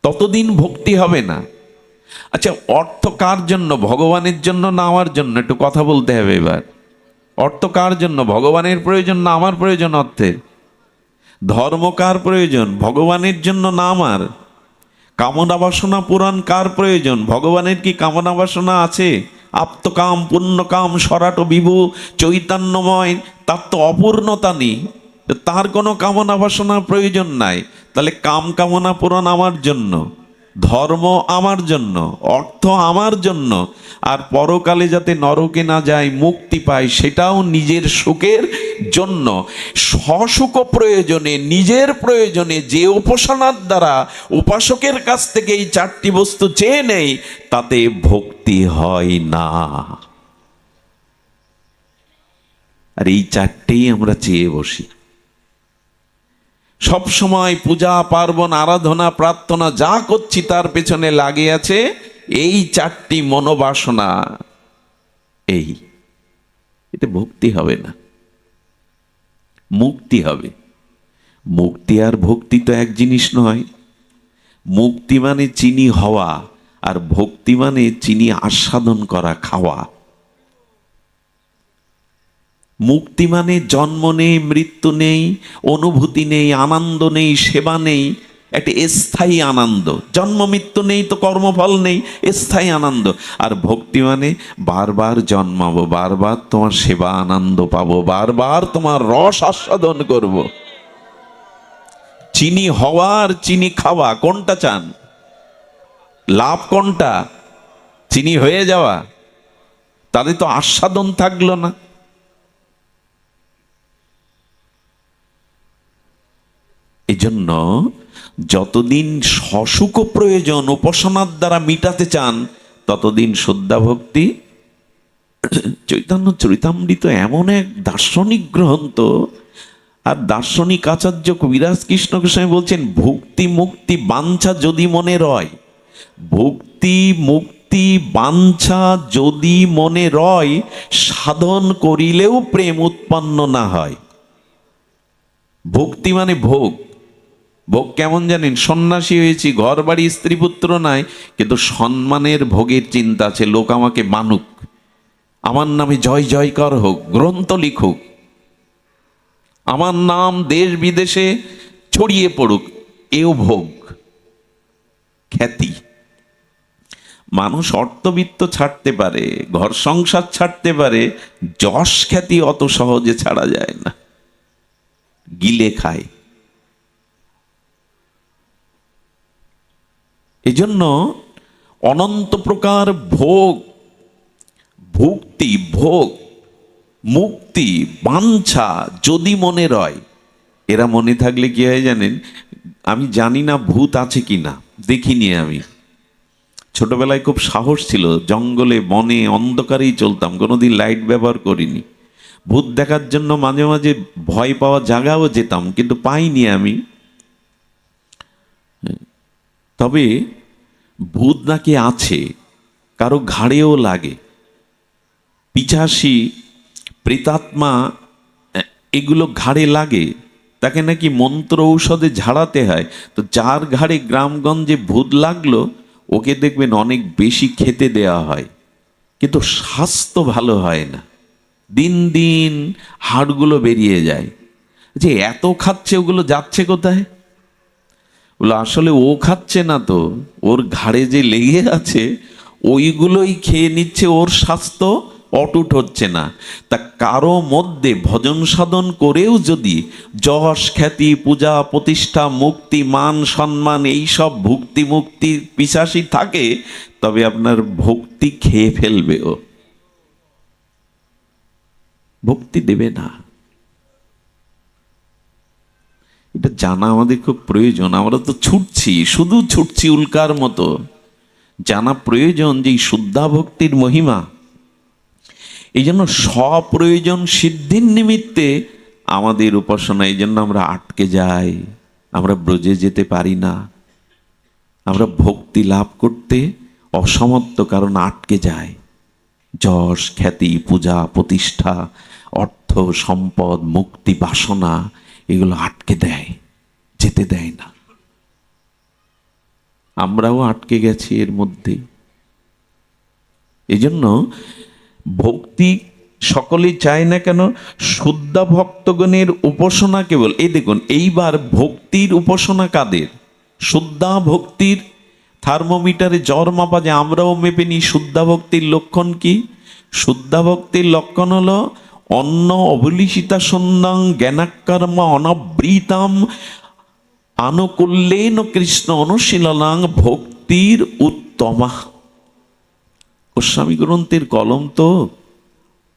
ততদিন ভক্তি হবে না। আচ্ছা, অর্থ কার জন্য? ভগবানের জন্য না আমার জন্য? একটু কথা বলতে হবে এবার। অর্থ কার জন্য? ভগবানের প্রয়োজন না আমার প্রয়োজন অর্থের? ধর্ম কার প্রয়োজন? ভগবানের জন্য না আমার? কামনা বাসনা পুরাণ কার প্রয়োজন? ভগবানের কি কামনা বাসনা আছে? আপ্তকাম, পুণ্যকাম, সরাট বিভু চৈতন্যময়, তার তো অপূর্ণতা নেই। তার কোনো কামনা বাসনার প্রয়োজন নাই। তাহলে কাম কামনা পূরণ আমার জন্য, ধর্ম আমার জন্য, অর্থ আমার জন্য, আর পরকালে যাতে নরকে না যায়, মুক্তি পায়, সেটাও নিজের সুখের জন্য। স্বসুখ প্রয়োজনে, নিজের প্রয়োজনে যে উপাসনার দ্বারা উপাসকের কাছ থেকে এই চারটি বস্তু চেয়ে নেই, তাতে ভক্তি হয় না। আর এই চারটেই আমরা চেয়ে বসি সব সময়। পূজা পার্বণ আরাধনা প্রার্থনা যা করছি তার পেছনে লাগে আছে এই চারটি মনোবাসনা। এতে ভক্তি হবে না, মুক্তি হবে। মুক্তি আর ভক্তি তো এক জিনিস নয়। মুক্তি মানে চিনি হওয়া, আর ভক্তি মানে চিনি আস্বাদন করা, খাওয়া। মুক্তি মানে জন্ম নেই, মৃত্যু নেই, অনুভূতি নেই, আনন্দ নেই, সেবা নেই, একটা স্থায়ী আনন্দ। জন্ম মৃত্যু নেই তো কর্মফল নেই, স্থায়ী আনন্দ। আর ভক্তি মানে বারবার জন্মাবো, বারবার তোমার সেবা আনন্দ পাবো, বারবার তোমার রস আস্বাদন করব। চিনি হওয়া আর চিনি খাওয়া, কোনটা চান? লাভ কোনটা? চিনি হয়ে যাওয়া? তাহলে তো আস্বাদন থাকলো না। এজন্য যতদিন সসুখ প্রয়োজন উপাসনার দ্বারা মিটাতে চান, ততদিন শুদ্ধা ভক্তি। চৈতন্য চরিতামৃত এমন এক দার্শনিক গ্রন্থ, আর দার্শনিক আচার্য কবিরাজ কৃষ্ণ গোস্বামী বলছেন, ভক্তি মুক্তি বাঞ্ছা যদি মনে রয়, ভক্তি মুক্তি বাঞ্ছা যদি মনে রয়, সাধন করিলেও প্রেম উৎপন্ন না হয়। ভক্তি মানে ভোগ। ভোগ কেমন জানেন? সন্ন্যাসী হয়েছি, ঘর বাড়ি স্ত্রী পুত্র নাই, কিন্তু সম্মানের ভোগের চিন্তা আছে। লোক আমাকে মানুক, আমার নামে জয় জয়কার হোক, গ্রন্থ লিখুক, আমার নাম দেশ বিদেশে ছড়িয়ে পড়ুক, এও ভোগ, খ্যাতি। মানুষ অর্থবিত্ত ছাড়তে পারে, ঘর সংসার ছাড়তে পারে, যশ খ্যাতি অত সহজে ছাড়া যায় না, গিলে খায়। এজন্য অনন্ত প্রকার ভোগ, ভক্তি, ভোগ, মুক্তি, বাঞ্ছা যদি মনে রয়, এরা মনে থাকলে কি হয় জানেন? আমি জানি না ভূত আছে কিনা, দেখিনি। আমি ছোটবেলায় খুব সাহস ছিল, জঙ্গলে বনে অন্ধকারেই চলতাম, কোনোদিন লাইট ব্যবহার করিনি। ভূত দেখার জন্য মাঝে মাঝে ভয় পাওয়া জায়গাও যেতাম, কিন্তু পাইনি আমি। তবে ভূত নাকি আছে, কারো ঘাড়েও লাগে। পিশাচি, প্রেতাত্মা, এগুলো ঘাড়ে লাগে, তাকে নাকি মন্ত্র ঔষধে ঝাড়াতে হয়। তো যার ঘাড়ে গ্রামগঞ্জে ভূত লাগলো, ওকে দেখবেন অনেক বেশি খেতে দেয়া হয়, কিন্তু স্বাস্থ্য ভালো হয় না, দিন দিন হাড়গুলো বেরিয়ে যায়। যে এত খাচ্ছে, ওগুলো যাচ্ছে কোথায়? বলে আসলে ও খাচ্ছে না তো, ওর ঘাড়ে যে লেগে আছে ওইগুলোই খেয়ে নিচ্ছে, ওর স্বাস্থ্য অটুট হচ্ছে না। তা কারো মধ্যে ভজন সাধন করেও যদি যশ খ্যাতি পূজা প্রতিষ্ঠা মুক্তি মান সম্মান এইসব ভুক্তি মুক্তির পিশাচি থাকে, তবে আপনার ভক্তি খেয়ে ফেলবে, ও ভক্তি দেবে না। এটা জানা আমাদের খুব প্রয়োজন। আমরা তো ছুটছি, শুধু ছুটছি উল্কার মতো। জানা প্রয়োজন যে শুদ্ধা ভক্তির মহিমা। এই জন্য স্বপ্রয়োজন সিদ্ধির নিমিত্তে আমাদের উপাসনা। এই জন্য আমরা আটকে যাই, আমরা ব্রজে যেতে পারি না, আমরা ভক্তি লাভ করতে অসমর্থ, কারণ আটকে যায়। যশ খ্যাতি পূজা প্রতিষ্ঠা অর্থ সম্পদ মুক্তি বাসনা এগুলো আটকে দেয়, যেতে দেয় না। আমরাও আটকে গেছি এর মধ্যে। এই জন্য ভক্তি সকলেই চায় না কেন? শুদ্ধা ভক্তগণের উপাসনা কেবল এই দেখুন, এইবার ভক্তির উপাসনা কাদের? শুদ্ধা ভক্তির থার্মোমিটারে জ্বর মাপা যায়, আমরাও মেপে নিই। শুদ্ধা ভক্তির লক্ষণ কি? শুদ্ধা ভক্তির লক্ষণ হলো অন্ন অবলিষিতা সন্ন্যাং জ্ঞানাকর্ম অনবৃতাম আনুকূল্যেন কৃষ্ণ অনুশীলনাং ভক্তির উত্তমা। গোস্বামী গ্রন্থের কলম তো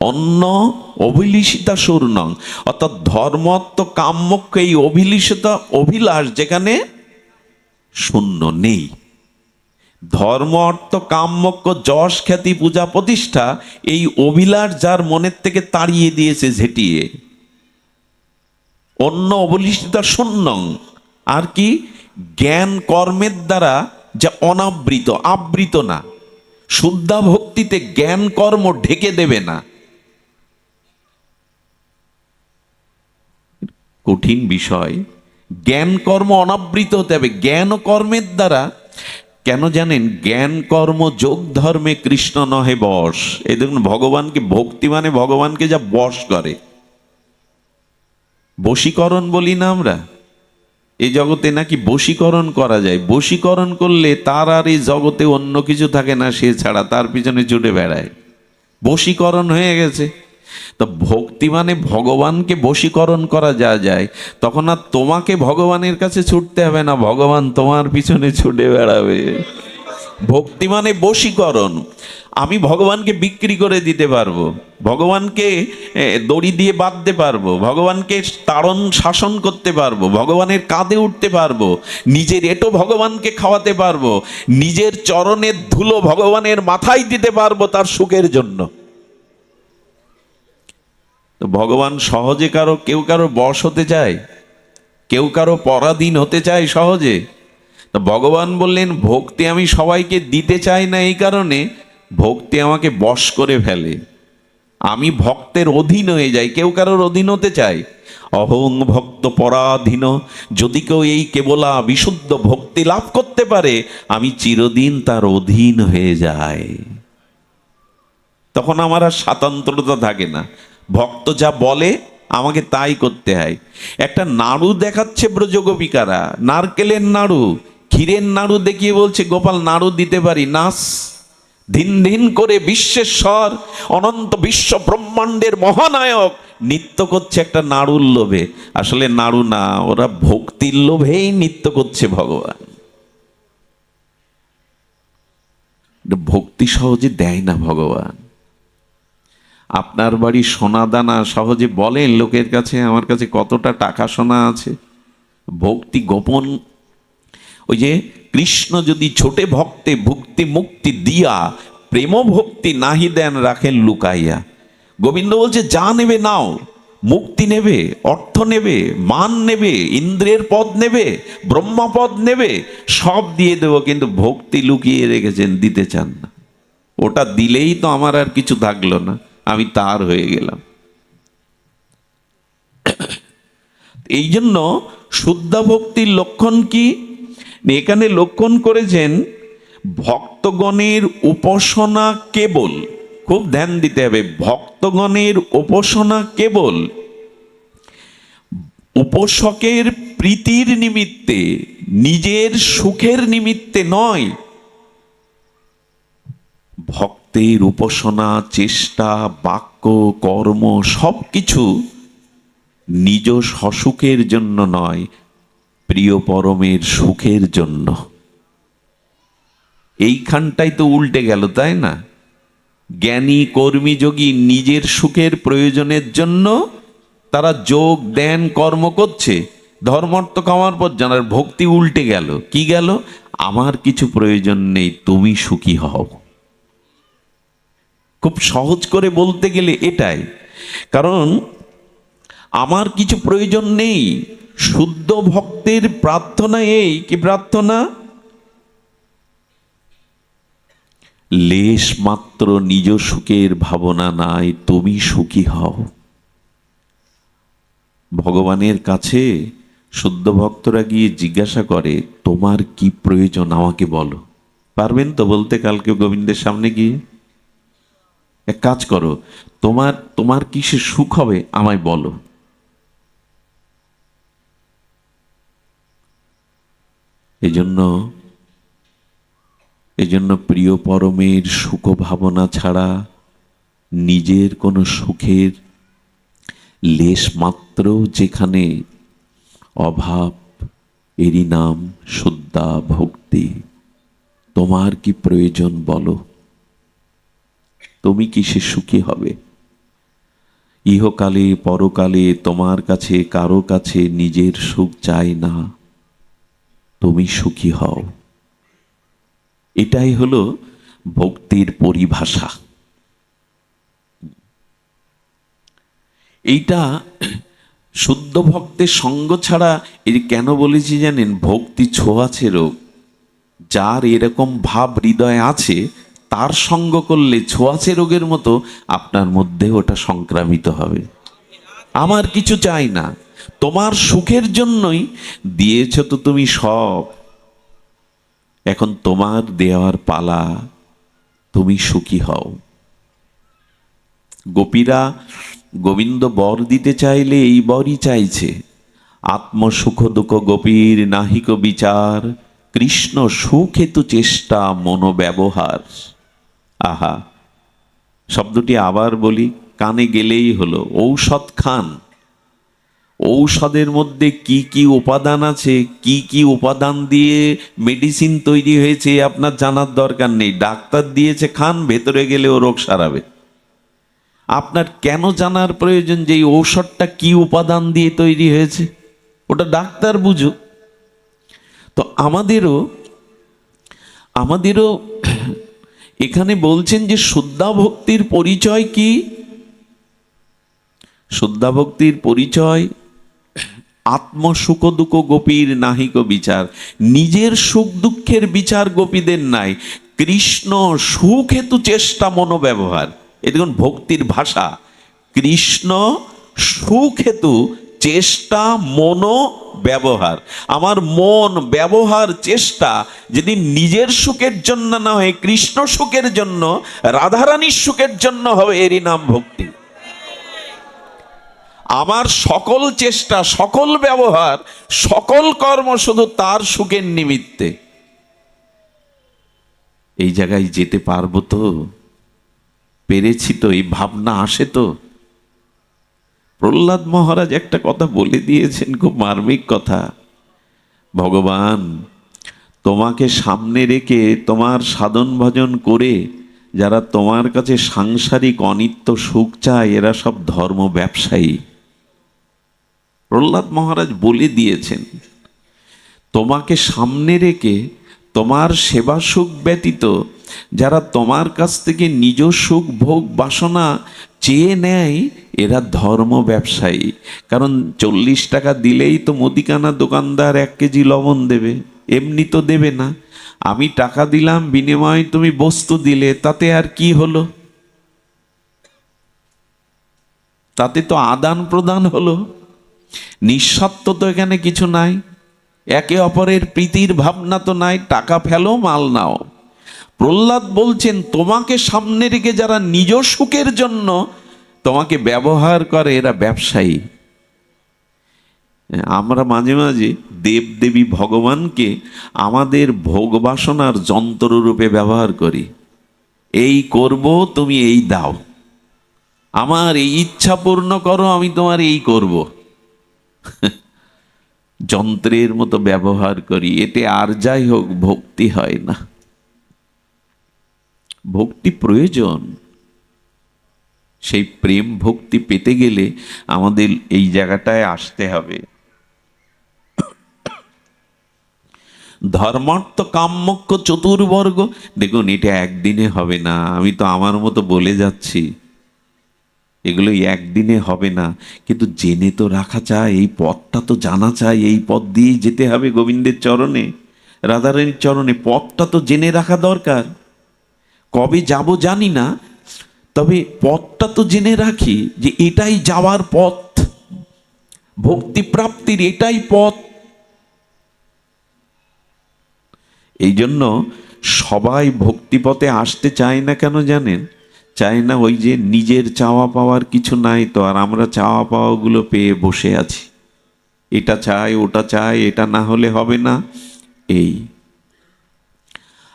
অন্ন অভিলিষিতা স্বর্ণং, অর্থাৎ ধর্মত্ব কাম্যক, এই অভিলিষিতা অভিলাষ যেখানে শূন্য নেই। ধর্ম অর্থ কাম্যক যশ খ্যাতি পূজা প্রতিষ্ঠা, এই অভিলাষ যার মনের থেকে তাড়িয়ে দিয়েছে ঝেঁটিয়ে। অন্য অবলিষ্ঠিতা শূন্যং, আর কি জ্ঞান কর্মের দ্বারা যা অনাবৃত, আবৃত না। শুদ্ধা ভক্তিতে জ্ঞান কর্ম ঢেকে দেবে না। কঠিন বিষয়। জ্ঞান কর্ম অনাবৃত হতে হবে জ্ঞান কর্মের দ্বারা। কেন জানেন? জ্ঞান কর্ম যোগ ধর্মে কৃষ্ণ নহে বশ। এই দেখুন, ভগবানকে ভক্তি মানে ভগবানকে যা বশ করে। বশীকরণ বলি না আমরা, এই জগতে নাকি বশীকরণ করা যায়। বশীকরণ করলে তার আর এই জগতে অন্য কিছু থাকে না, সে ছাড়া তার পিছনে ছুটে বেড়ায়। বশীকরণ হয়ে গেছে। তো ভক্তি মানে ভগবানকে বশীকরণ করা যা যায়, তখন আর তোমাকে ভগবানের কাছে ছুটতে হবে না, ভগবান তোমার পিছনে ছুটে বেড়াবে। ভক্তি মানে বশীকরণ। আমি ভগবানকে বিক্রি করে দিতে পারবো, ভগবানকে দড়ি দিয়ে বাঁধতে পারবো, ভগবানকে তাড়ন শাসন করতে পারবো, ভগবানের কাঁধে উঠতে পারবো, নিজের এঁটো ভগবানকে খাওয়াতে পারবো, নিজের চরণের ধুলো ভগবানের মাথায় দিতে পারবো তার সুখের জন্য। তো ভগবান সহজে কেউ কারো বশ হতে চায়? কেউ কারো পরাধীন হতে চায় সহজে? তো ভগবান বললেন ভক্তি আমি সবাইকে দিতে চাই না, এই কারণে ভক্তি আমাকে বশ করে ফেলে। আমি ভক্তের অধীন হয়ে যাই। কেউ কারোর অধীন হতে চায়? অহং ভক্ত পরাধীন। যদি কেউ এই কেবলা বিশুদ্ধ ভক্তি লাভ করতে পারে, আমি চিরদিন তার অধীন হয়ে যাই। তখন আমার আর স্বাতন্ত্রতা থাকে না। ভক্ত যা বলে আমাকে তাই করতে হয়। একটা নাড়ু দেখাচ্ছে ব্রজগোপিকারা, নারকেলের নাড়ু, ক্ষীরের নাড়ু দেখিয়ে বলছে গোপাল নাড়ু দিতে পারি, নাচ। দিন দিন করে বিশ্বেশ্বর অনন্ত বিশ্ব ব্রহ্মাণ্ডের মহানায়ক নৃত্য করছে একটা নাড়ুর লোভে। আসলে নাড়ু না, ওরা ভক্তির লোভেই নৃত্য করছে ভগবান। ভক্তি সহজে দেয় না ভগবান। আপনার বাড়ি সোনা দানা সহজে বলেন লোকের কাছে আমার কাছে কতটা টাকা সোনা আছে? ভক্তি গোপন। ওই যে কৃষ্ণ যদি ছোটে ভক্তে ভক্তি মুক্তি দিয়া, প্রেম ভক্তি নাহি দেন রাখেন লুকাইয়া। গোবিন্দ বলছে যা নেবে নাও, মুক্তি নেবে, অর্থ নেবে, মান নেবে, ইন্দ্রের পদ নেবে, ব্রহ্মপদ নেবে, সব দিয়ে দেবো, কিন্তু ভক্তি লুকিয়ে রেখেছেন, দিতে চান না। ওটা দিলেই তো আমার আর কিছু থাকলো না, আমি তার হয়ে গেলাম। এই জন্য শুদ্ধ ভক্তির লক্ষণ কি? এখানে লক্ষণ করেছেন ভক্তগণের উপাসনা কেবল, খুব ধ্যান দিতে হবে, ভক্তগণের উপাসনা কেবল উপাসকের প্রীতির নিমিত্তে, নিজের সুখের নিমিত্তে নয়। ভক্তের উপাসনা, চেষ্টা, বাক্য, কর্ম সব কিছু নিজ সসুখের জন্য নয়, প্রিয় পরমের সুখের জন্য। এইখানটাই তো উল্টে গেল, তাই না? জ্ঞানী কর্মী যোগী নিজের সুখের প্রয়োজনের জন্য তারা যোগ ধ্যান কর্ম করছে, ধর্মার্থ কামার পর জানার। ভক্তি উল্টে গেল। কি গেল? আমার কিছু প্রয়োজন নেই, তুমি সুখী হও। খুব সহজ করে বলতে গেলে এটাই। কারণ আমার কিছু প্রয়োজন নেই। শুদ্ধ ভক্তের প্রার্থনা এই কি প্রার্থনা? লেশ মাত্র নিজ সুখের ভাবনা নাই, তুমি সুখী হও। ভগবানের কাছে শুদ্ধ ভক্তরা গিয়ে জিজ্ঞাসা করে তোমার কি প্রয়োজন আমাকে বলো। পারবেন তো বলতে কালকে গোবিন্দের সামনে গিয়ে? এক কাজ করো, তোমার কিসে সুখ হবে আমায় বলো। এজন্য প্রিয় পরমের সুখ ভাবনা ছাড়া নিজের কোনো সুখের লেশ মাত্র যেখানে অভাব, এরই নাম শুদ্ধা ভক্তি। তোমার কি প্রয়োজন বলো? তুমি কিসে সুখী হবে? ইহকালে পরকালে তোমার কাছে কারো কাছে নিজের সুখ চাই না, তুমি সুখী হও। এটাই হলো ভক্তির পরিভাষা। এইটা শুদ্ধ ভক্তের সঙ্গ ছাড়া, এই কেন বলেছি জানেন, ভক্তি ছোঁয়াচে রোগ। যার এরকম ভাব হৃদয়ে আছে, তার সঙ্গ করলে ছোঁয়াচে রোগের মতো আপনার মধ্যে ওটা সংক্রামিত হবে। আমার কিছু চাই না, তোমার সুখের জন্যই দিয়েছ তো তুমি সব, এখন তোমার দেওয়ার পালা, তুমি সুখী হও। গোপীরা গোবিন্দ বর দিতে চাইলে এই বরই চাইছে, আত্মসুখ দুঃখ গোপীর নাহিক বিচার, কৃষ্ণ সুখ হেতু চেষ্টা মনোব্যবহার। আহা, শব্দটি আবার বলি, কানে গেলেই হলো। ঔষধ খান, ঔষধের মধ্যে কি কি উপাদান আছে, কি কি উপাদান দিয়ে মেডিসিন তৈরি হয়েছে আপনার জানার দরকার নেই। ডাক্তার দিয়েছে, খান, ভেতরে গেলেও রোগ সারাবে। আপনার কেন জানার প্রয়োজন যে এই ঔষধটা কি উপাদান দিয়ে তৈরি হয়েছে? ওটা ডাক্তার বুঝুক। তো আমাদেরও এখানে বলছেন যে শুদ্ধা ভক্তির পরিচয় কি? শুদ্ধা ভক্তির পরিচয় আত্মসুখ দুঃখ গোপীর নাহিক বিচার। নিজের সুখ দুঃখের বিচার গোপীদের নাই, কৃষ্ণ সুখ হেতু চেষ্টা মনোব্যবহার। এ দেখুন ভক্তির ভাষা, কৃষ্ণ সুখ হেতু চেষ্টা মনো ব্যবহার। আমার মন ব্যবহার চেষ্টা যদি নিজের সুখের জন্য না হয়, কৃষ্ণ সুখের জন্য, রাধারানীর সুখের জন্য হবে, এরই নাম ভক্তি। আমার সকল চেষ্টা, সকল ব্যবহার, সকল কর্ম শুধু তার সুখের নিমিত্তে। এই জায়গায় যেতে পারবো তো? পেরেছি তো? এই ভাবনা আসে তো? প্রহ্লাদ মহারাজ একটা কথা বলে দিয়েছেন, খুব মার্মিক কথা। ভগবান, তোমাকে সামনে রেখে তোমার সাধন ভজন করে যারা তোমার কাছে সাংসারিক অনিত্য সুখ চায়, এরা সব ধর্ম ব্যবসায়ী। প্রহ্লাদ মহারাজ বলে দিয়েছেন, তোমাকে সামনে রেখে তোমার সেবা সুখ ব্যতীত যারা তোমার কাছ থেকে নিজ সুখ ভোগ বাসনা চেয়ে নেয়, এরা ধর্ম ব্যবসায়ী। কারণ 40 টাকা দিলেই তো মুদিখানা দোকানদার 1 কেজি লবণ দেবে, এমনি তো দেবে না। আমি টাকা দিলাম, বিনিময়ে তুমি বস্তু দিলে, তাতে আর কি হলো? তাতে তো আদান প্রদান হলো, নিঃস্বার্থ তো এখানে কিছু নাই, একে অপরের প্রীতির ভাবনা তো নাই। টাকা ফেলো, মাল নাও। প্রহ্লাদ বলছেন, তোমাকে সামনে রেখে যারা নিজ সুখের জন্য তোমাকে ব্যবহার করে, এরা ব্যবসায়ী। আমরা মাঝে মাঝে দেবদেবী ভগবানকে আমাদের ভোগ বাসনার যন্ত্ররূপে ব্যবহার করি। এই করব, তুমি এই দাও, আমার এই ইচ্ছা পূর্ণ করো, আমি তোমার এই করব। যন্ত্রের মতো ব্যবহার করি, এতে আর যাই হোক ভক্তি হয় না। ভক্তি প্রয়োজন। সেই প্রেম ভক্তি পেতে গেলে আমাদের এই জায়গাটায় আসতে হবে। ধর্মার্থ কাম্যক্ষ চতুর্বর্গ, দেখুন এটা একদিনে হবে না। আমি তো আমার মতো বলে যাচ্ছি, এগুলো একদিনে হবে না, কিন্তু জেনে তো রাখা চাই, এই পথটা তো জানা চাই। এই পথ দিয়েই যেতে হবে গোবিন্দের চরণে, রাধারানীর চরণে। পথটা তো জেনে রাখা দরকার। কবে যাব জানি না, তবে পথটা তো জেনে রাখি যে এটাই যাওয়ার পথ, ভক্তি প্রাপ্তির এটাই পথ। এই জন্য সবাই ভক্তিপথে আসতে চায় না কেন জানেন? চায় না ওই যে নিজের চাওয়া পাওয়ার কিছু নাই তো, আর আমরা চাওয়া পাওয়াগুলো পেয়ে বসে আছি। এটা চাই, ওটা চাই, এটা না হলে হবে না। এই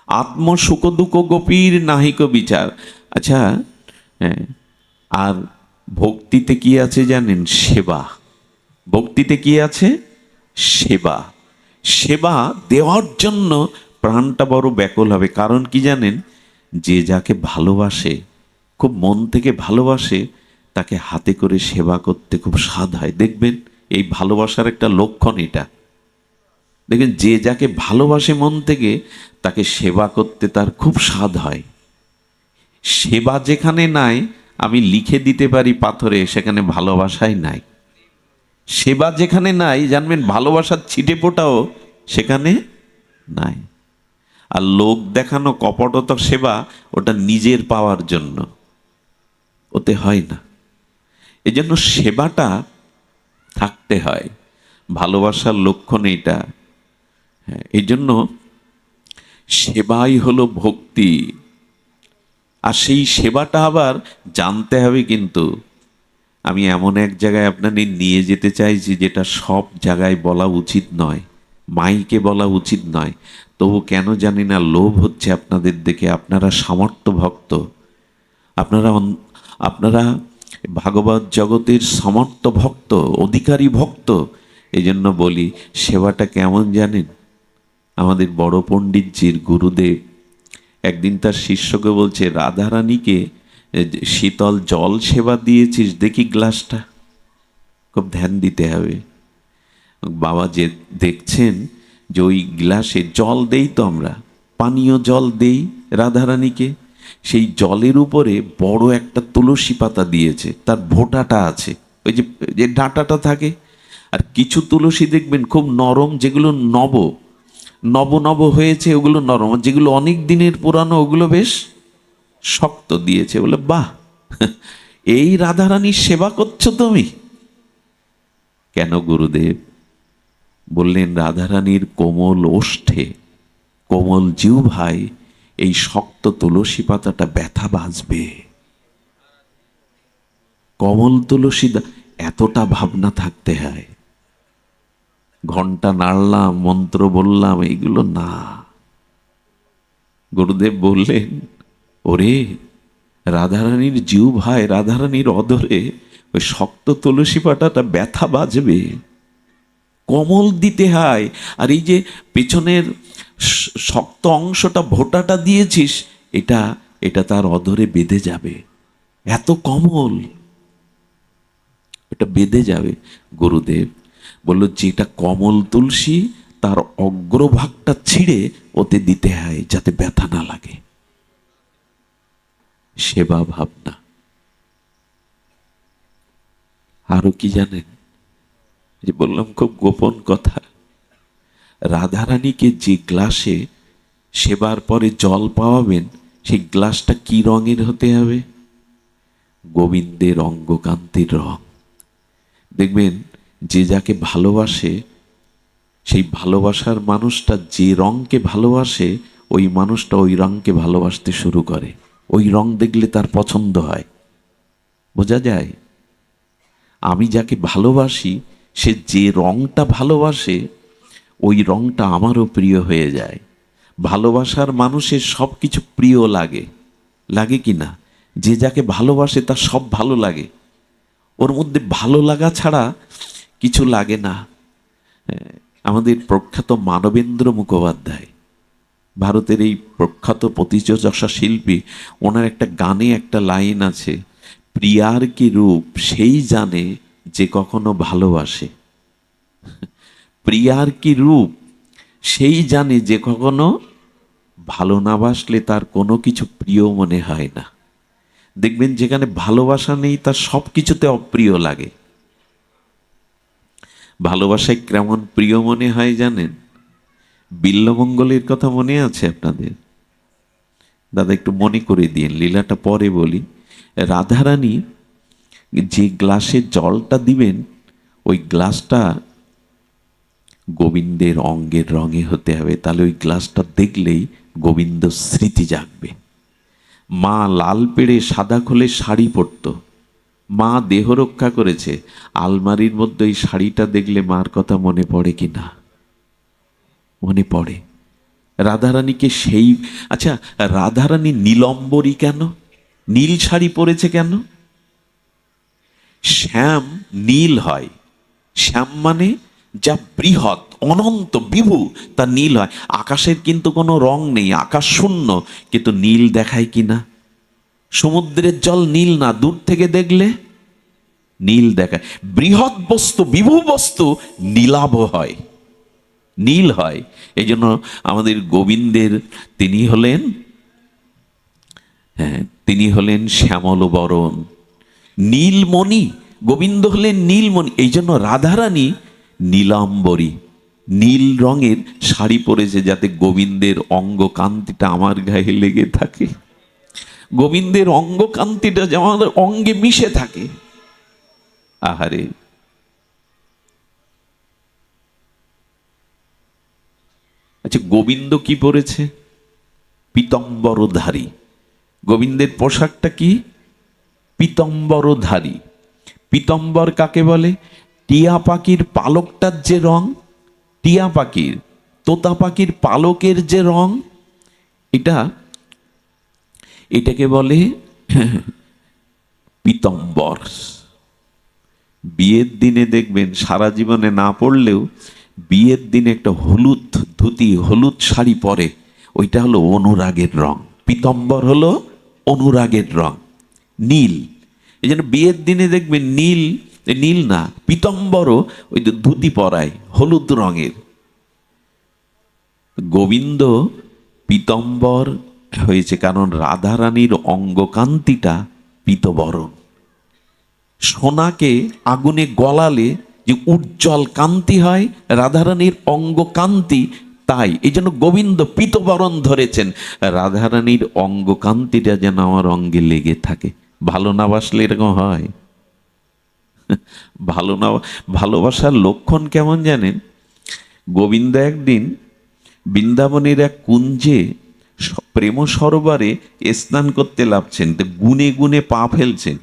আত্মসুখ দুঃখ গোপীর নাহিক বিচার। আচ্ছা, হ্যাঁ, আর ভক্তিতে কি আছে জানেন? সেবা। ভক্তিতে কি আছে? সেবা। সেবা দেওয়ার জন্য প্রাণটা বড় ব্যাকুল হবে। কারণ কি জানেন? যে যাকে ভালোবাসে, খুব মন থেকে ভালোবাসে, তাকে হাতে করে সেবা করতে খুব স্বাদ হয়। দেখবেন এই ভালোবাসার একটা লক্ষণ এটা। দেখবেন যে যাকে ভালোবাসে মন থেকে, তাকে সেবা করতে তার খুব স্বাদ হয়। সেবা যেখানে নাই, আমি লিখে দিতে পারি পাথরে, সেখানে ভালোবাসাই নাই। সেবা যেখানে নাই, জানবেন ভালোবাসার ছিটে ফোঁটাও সেখানে নাই। আর লোক দেখানো কপটতা সেবা, ওটা নিজের পাওয়ার জন্য, ওতে হয় না। এজন্য সেবাটা থাকতে হয়। ভালোবাসার লক্ষণ এইটা। হ্যাঁ, এই জন্য সেবাই হলো ভক্তি। আর সেই সেবাটা আবার জানতে হবে। কিন্তু আমি এমন এক জায়গায় আপনাদের নিয়ে যেতে চাইছি, যেটা সব জায়গায় বলা উচিত নয়, মাইকে বলা উচিত নয়। তবু কেন জানি না লোভ হচ্ছে আপনাদের দেখে। আপনারা সামর্থ্য ভক্ত, আপনারা আপনারা ভাগবত জগতের সমর্থ ভক্ত, অধিকারী ভক্ত। এই জন্য বলি, সেবাটা কেমন জানেন? আমাদের বড় পণ্ডিতজির গুরুদেব একদিন তার শিষ্যকে বলছে, রাধারানীকে শীতল জল সেবা দিয়েছিস, দেখি গ্লাসটা। খুব ধ্যান দিতে হবে। বাবা যে দেখছেন যে ওই গ্লাসে জল দেই, তো আমরা পানীয় জল দেই রাধারানীকে, সেই জলের উপরে বড় একটা তুলসী পাতা দিয়েছে, তার ভোঁটাটা আছে, ওই যে যে ডাঁটাটা থাকে। আর কিছু তুলসী দেখবেন খুব নরম, যেগুলো নব নব নব হয়েছে ওগুলো নরম, আর যেগুলো অনেক দিনের পুরানো ওগুলো বেশ শক্ত দিয়েছে। বলে বাহ, এই রাধারানীর সেবা করছো তুমি। কেন গুরুদেব? বললেন, রাধারানীর কোমল ওষ্ঠে, কোমল জিহ্বায় এই শক্ত তুলসী পাতাটা ব্যথা বাজবে। কমল তুলসী, এতটা ভাবনা থাকতে হয়। ঘন্টা নাড়লাম, মন্ত্র বললাম, এইগুলো না। গুরুদেব বললেন, ওরে রাধারানীর জিহ্বায়, রাধারানীর অধরে ওই শক্ত তুলসী পাতাটা ব্যথা বাজবে, কোমল দিতে হয়। আর এই যে পেছনের শক্ত অংশটা, ভোঁটাটা দিয়েছিস, এটা এটা তার অধরে বেঁধে যাবে। এত কোমল, এটা বেঁধে যাবে। গুরুদেব বলল, যেটা কমল তুলসী, তার অগ্রভাগটা ছিঁড়ে ওতে দিতে হয়, যাতে ব্যথা না লাগে। সেবা ভাবনা। আরো কি জানেন? যে বললাম খুব গোপন কথা, রাধারানীকে যে গ্লাসে সেবার পরে জল পাওয়াবেন, সেই গ্লাসটা কি রঙের হতে হবে? গোবিন্দের অঙ্গকান্তির রং। দেখবেন যে যাকে ভালোবাসে, সেই ভালোবাসার মানুষটা যে রঙকে ভালোবাসে, ওই মানুষটা ওই রঙকে ভালোবাসতে শুরু করে। ওই রং দেখলে তার পছন্দ হয়। বোঝা যায়? আমি যাকে ভালোবাসি, সে যে রংটা ভালোবাসে, ওই রংটা আমারও প্রিয় হয়ে যায়। ভালোবাসার মানুষের সব কিছু প্রিয় লাগে, লাগে কি না? যে যাকে ভালোবাসে তার সব ভালো লাগে, ওর মধ্যে ভালো লাগা ছাড়া কিছু লাগে না। আমাদের প্রখ্যাত মানবেন্দ্র মুখোপাধ্যায়, ভারতের এই প্রখ্যাত প্রতিযোজসা শিল্পী, ওনার একটা গানে একটা লাইন আছে, প্রিয়ার কি রূপ সেই জানে যে কখনো ভালোবাসে। প্রিয়ার কি রূপ সেই জানে যে কখনো ভালো না বাসলে তার কোনো কিছু প্রিয় মনে হয় না। দেখবেন যেখানে ভালোবাসা নেই, তার সব কিছুতে অপ্রিয় লাগে। ভালোবাসায় কেমন প্রিয় মনে হয় জানেন? বিল্বমঙ্গলের কথা মনে আছে আপনাদের? দাদা একটু মনে করে দিন, লীলাটা পরে বলি। রাধারানী যে গ্লাসে জলটা দিবেন, ওই গ্লাসটা গোবিন্দের অঙ্গের রঙে হতে হবে। তাহলে ওই গ্লাসটা দেখলেই গোবিন্দ স্মৃতি জাগবে। মা লাল পেড়ে সাদা খোলে শাড়ি পরত, মা দেহ রক্ষা করেছে, আলমারির মধ্যে ওই শাড়িটা দেখলে মার কথা মনে পড়ে কি না? মনে পড়ে। রাধারানীকে সেই, আচ্ছা রাধারানী নীলম্বরী কেন? নীল শাড়ি পরেছে কেন? শ্যাম নীল হয়। শ্যাম মানে যা বৃহৎ, অনন্ত, বিভু, তা নীল হয়। আকাশের কিন্তু কোনো রং নেই, আকাশ শূন্য, কিন্তু নীল দেখায় কিনা? সমুদ্রের জল নীল না, দূর থেকে দেখলে নীল দেখায়। বৃহৎ বস্তু, বিভু বস্তু নীলাভ হয়, নীল হয়। এই জন্য আমাদের গোবিন্দের তিনি হলেন শ্যামল বরণ, নীলমণি। গোবিন্দ হলেন নীলমণি। এই জন্য রাধারানী নীলাম্বরী, নীল রঙের শাড়ি পরেছে, যাতে গোবিন্দের অঙ্গ কান্তিটা আমার গায়ে লেগে থাকে, গোবিন্দের অঙ্গ কান্তিটা যেন আমাদের অঙ্গে মিশে থাকে। আহারে, আচ্ছা, গোবিন্দ কি পরেছে? পীতম্বরধারী। গোবিন্দের পোশাকটা কি? পীতম্বরধারী। পীতম্বর কাকে বলে? টিয়া পাখির পালকটার যে রং, টিয়া পাখির, তোতা পাখির পালকের যে রং, এটাকে বলে পীতম্বর। বিয়ের দিনে দেখবেন, সারা জীবনে না পড়লেও বিয়ের দিনে একটা হলুদ ধুতি, হলুদ শাড়ি পরে, ওইটা হলো অনুরাগের রং। পীতম্বর হলো অনুরাগের রং, নীল। এই জন্য বিয়ের দিনে দেখবেন নীল, নীল না, পীতম্বরও ওই ধুতি পরায় হলুদ রঙের। গোবিন্দ পীতম্বর হয়েছে কারণ রাধারানীর অঙ্গকান্তিটা পীতবরণ। সোনাকে আগুনে গলালে যে উজ্জ্বল কান্তি হয়, রাধারানীর অঙ্গকান্তি তাই। এই জন্য গোবিন্দ পীতবরণ ধরেছেন, রাধারানীর অঙ্গকান্তিটা যেন আমার অঙ্গে লেগে থাকে। ভালো না বাসলে এরকম হয়? ভালো না, ভালোবাসার লক্ষণ কেমন জানেন? গোবিন্দ একদিন বৃন্দাবনের এক কুঞ্জে প্রেম সরোবরে স্নান করতে লাভছেন, তো গুনে গুনে পা ফেলছেন।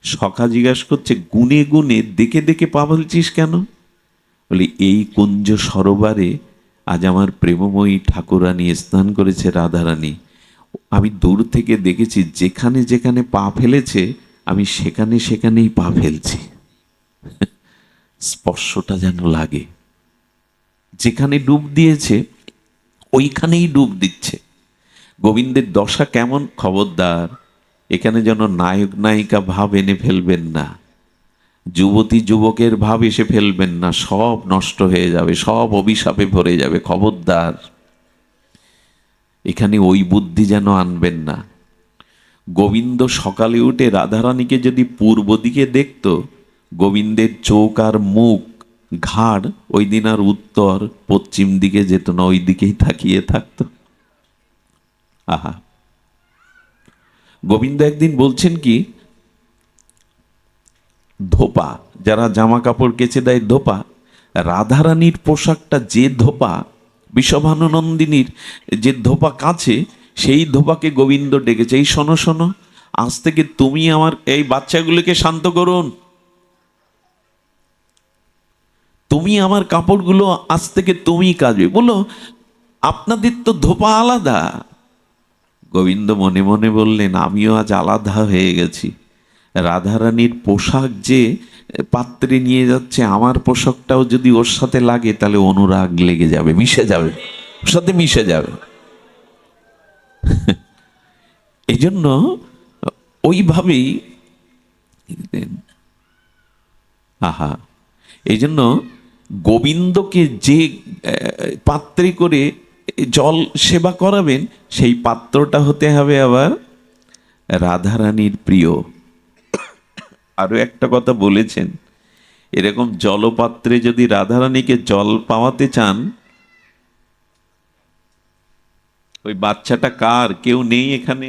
সখা জিজ্ঞাসা করছে, গুনে গুনে দেখে দেখে পা ফেলছিস কেন? বলি, এই কুঞ্জ সরোবরে আজ আমার প্রেমময়ী ঠাকুরানী স্নান করেছে, রাধারানী। আমি দূর থেকে দেখেছি, যেখানে যেখানে পা ফেলেছে আমি সেখানে সেখানেই পা ফেলছি। স্পর্শটা যেন লাগে, যেখানে ডুব দিয়েছে ওইখানেই ডুব দিচ্ছে। গোবিন্দের দশা কেমন? খবরদার, এখানে যেন নায়ক নায়িকা ভাব এনে ফেলবেন না, যুবতী যুবকের ভাব এসে ফেলবেন না, সব নষ্ট হয়ে যাবে, সব অভিশাপে ভরে যাবে। খবরদার, এখানে ওই বুদ্ধি যেন আনবেন না। গোবিন্দ সকালে উঠে রাধারানীকে যদি পূর্ব দিকে দেখত, গোবিন্দের চোখ আর মুখ, ঘাড় ওই দিন আর উত্তর পশ্চিম দিকে যেত না, ওই দিকেই তাকিয়ে থাকতো। আহা, গোবিন্দ একদিন বলছেন কি, ধোপা, যারা জামা কাপড় কেচে দেয় ধোপা, রাধারানীর পোশাকটা যে ধোপা, বিষভানুনন্দিনীর যে ধোপা কাছে, সেই ধোপাকে গোবিন্দ ডেকেছে, এই শোনো শোনো, আজ থেকে তুমি আমার এই বাচ্চাগুলোকে শান্ত করুন, তুমি আমার কাপড়গুলো আজ থেকে তুমি কাচবে। বলো, আপনাদের তো ধোপা আলাদা। গোবিন্দ মনে মনে বললেন, আমিও আজ আলাদা হয়ে গেছি। রাধারানীর পোশাক যে পাত্রে নিয়ে যাচ্ছে, আমার পোশাকটাও যদি ওর সাথে লাগে, তাহলে অনুরাগ লেগে যাবে, মিশে যাবে, ওর সাথে মিশে যাবে। এই জন্য ওইভাবেই, আহা, এই জন্য গোবিন্দকে যে পাত্রে করে জল সেবা করাবেন, সেই পাত্রটা হতে হবে আবার রাধারানীর প্রিয়। আরো একটা কথা বলেছেন, এরকম জলপাত্রে যদি রাধারানীকে জল পাওয়াতে চান, ওই বাচ্চাটা কার? কেউ নেই এখানে?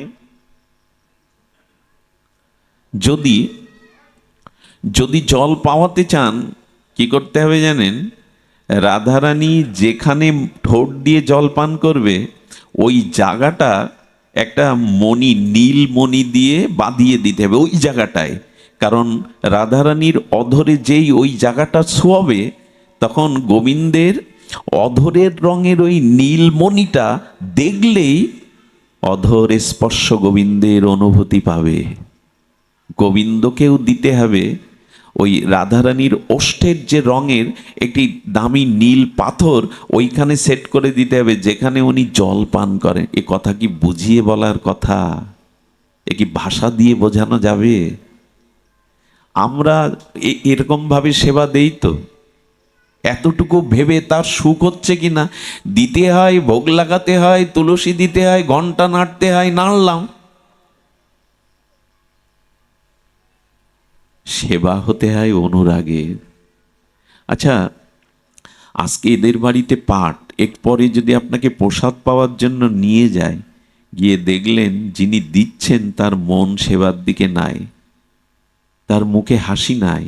যদি যদি জল পাওয়াতে চান, কি করতে হবে জানেন? রাধারানী যেখানে ঠোঁট দিয়ে জল পান করবে, ওই জায়গাটা একটা মণি, নীল মণি দিয়ে বাঁধিয়ে দিতে হবে ওই জায়গাটায়। কারণ রাধারানীর অধরে যেই ওই জায়গাটা ছোঁয়াবে, তখন গোবিন্দের অধরের রঙের ওই নীলমণিটা দেখলেই অধর স্পর্শ গোবিন্দের অনুভূতি পাবে। গোবিন্দকেও দিতে হবে ওই রাধারানীর ওষ্ঠের যে রঙের একটি দামি নীল পাথর ওইখানে সেট করে দিতে হবে যেখানে উনি জল পান করেন। এ কথা কি বুঝিয়ে বলার কথা? এ কি ভাষা দিয়ে বোঝানো যাবে? আমরা এরকম ভাবে সেবা দেই তো? এতটুকু ভেবে তার সুখ হচ্ছে কিনা, দিতে হয়, ভোগ লাগাতে হয়, তুলসী দিতে হয়, ঘন্টা নাড়তে হয়, নাড়লাম। সেবা হতে হয় অনুরাগের। আচ্ছা, আজকে এদের বাড়িতে পাঠ, এরপরে যদি আপনাকে প্রসাদ পাওয়ার জন্য নিয়ে যায়, গিয়ে দেখলেন যিনি দিচ্ছেন তার মন সেবার দিকে নাই, তার মুখে হাসি নাই,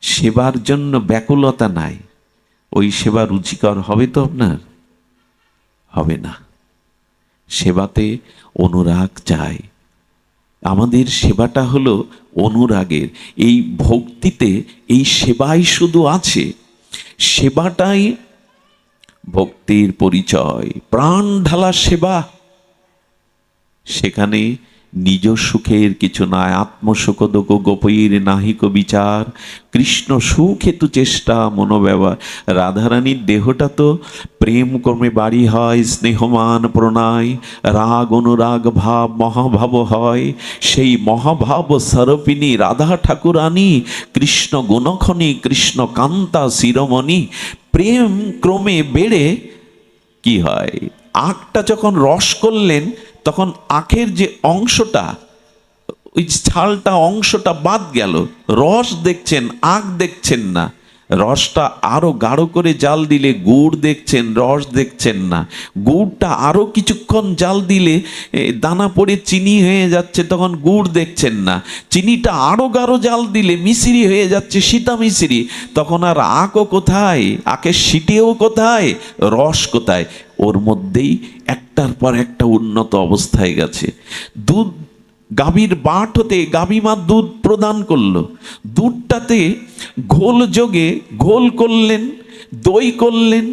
সেবার জন্য ব্যাকুলতা নাই, ওই সেবা রুচিকর হবে তো আপনার? হবে না। সেবাতে অনুরাগ চাই। আমাদের সেবাটা হলো অনুরাগের। এই ভক্তিতে এই সেবাই শুধু আছে, সেবাটাই ভক্তির পরিচয়। প্রাণ ঢালা সেবা, সেখানে নিজ সুখের কিছু নাই। আত্মসুখদোক গোপীর নাহিক বিচার, কৃষ্ণ সুখ হেতু চেষ্টা মনোব্যবহার। রাধারানীর দেহটা তো প্রেম ক্রমে বাড়ি হয়, স্নেহমান প্রণয়, রাগ অনুরাগ ভাব মহাভাব হয়। সেই মহাভাব স্বরূপিণী রাধা ঠাকুরানী, কৃষ্ণ গুণখনি কৃষ্ণ কান্তা শিরোমণি। প্রেম ক্রমে বেড়ে কি হয়, আখটা যখন রস করলেন তখন আখের যে অংশটা, ওই ছালটা অংশটা বাদ গেল, রস দেখছেন, আখ দেখছেন না। রসটা আরো গাঢ় করে জাল দিলে গুড় দেখছেন, রস দেখছেন না। গুড়টা আরো কিছুক্ষণ জাল দিলে দানা পড়ে চিনি হয়ে যাচ্ছে, তখন গুড় দেখছেন না। চিনিটা আরো গাঢ় জাল দিলে মিশ্রি হয়ে যাচ্ছে, সীতা মিশ্রি, তখন আর আখও কোথায়, আখের সিটিও কোথায়, রস কোথায়? ওর মধ্যেই একটার পর একটা উন্নত অবস্থায় গেছে। দুধ, গাভীর বাট হতে গাভী মা দুধ প্রদান করলো, দুধটাতে ঘোল যোগে ঘোল করলেন, দই করলেন,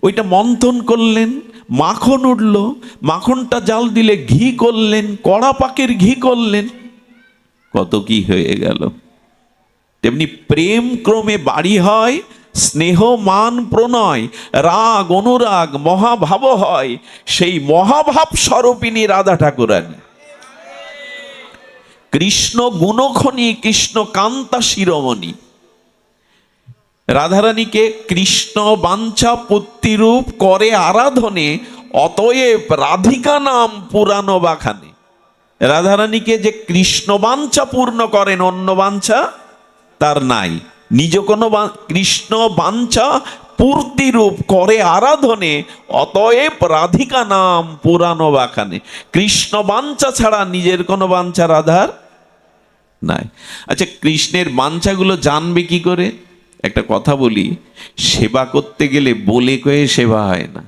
ওইটা মন্থন করলেন, মাখন উঠল, মাখনটা জাল দিলে ঘি করলেন, কড়া পাকের ঘি করলেন, কত কি হয়ে গেল। তেমনি প্রেম ক্রমে বাড়ি হয়, স্নেহ মান প্রণয়, রাগ অনুরাগ মহাভাব হয়। সেই মহাভাব স্বরূপিণী রাধা ঠাকুরানী, কৃষ্ণ গুণখনি কৃষ্ণ কান্তা শিরোমণি। রাধারানীকে কৃষ্ণ বাঞ্ছা পুত্তিরূপ করে আরাধনে, অতএব রাধিকা নাম পুরানো বাখানে। রাধারানীকে যে কৃষ্ণ বাঞ্ছা পূর্ণ করেন, অন্য বাঞ্ছা তার নাই। নিজ কোনো কৃষ্ণ বাঞ্ছা পূর্তিরূপ করে আরাধনে, অতএব রাধিকা নাম পুরানো বাখানে। কৃষ্ণ বাঞ্ছা ছাড়া নিজের কোনো বাঞ্ছা রাধার নাই। আচ্ছা, কৃষ্ণের বাঞ্ছাগুলো জানবে কি করে? একটা কথা বলি, সেবা করতে গেলে বলে কয়ে সেবা হয় না।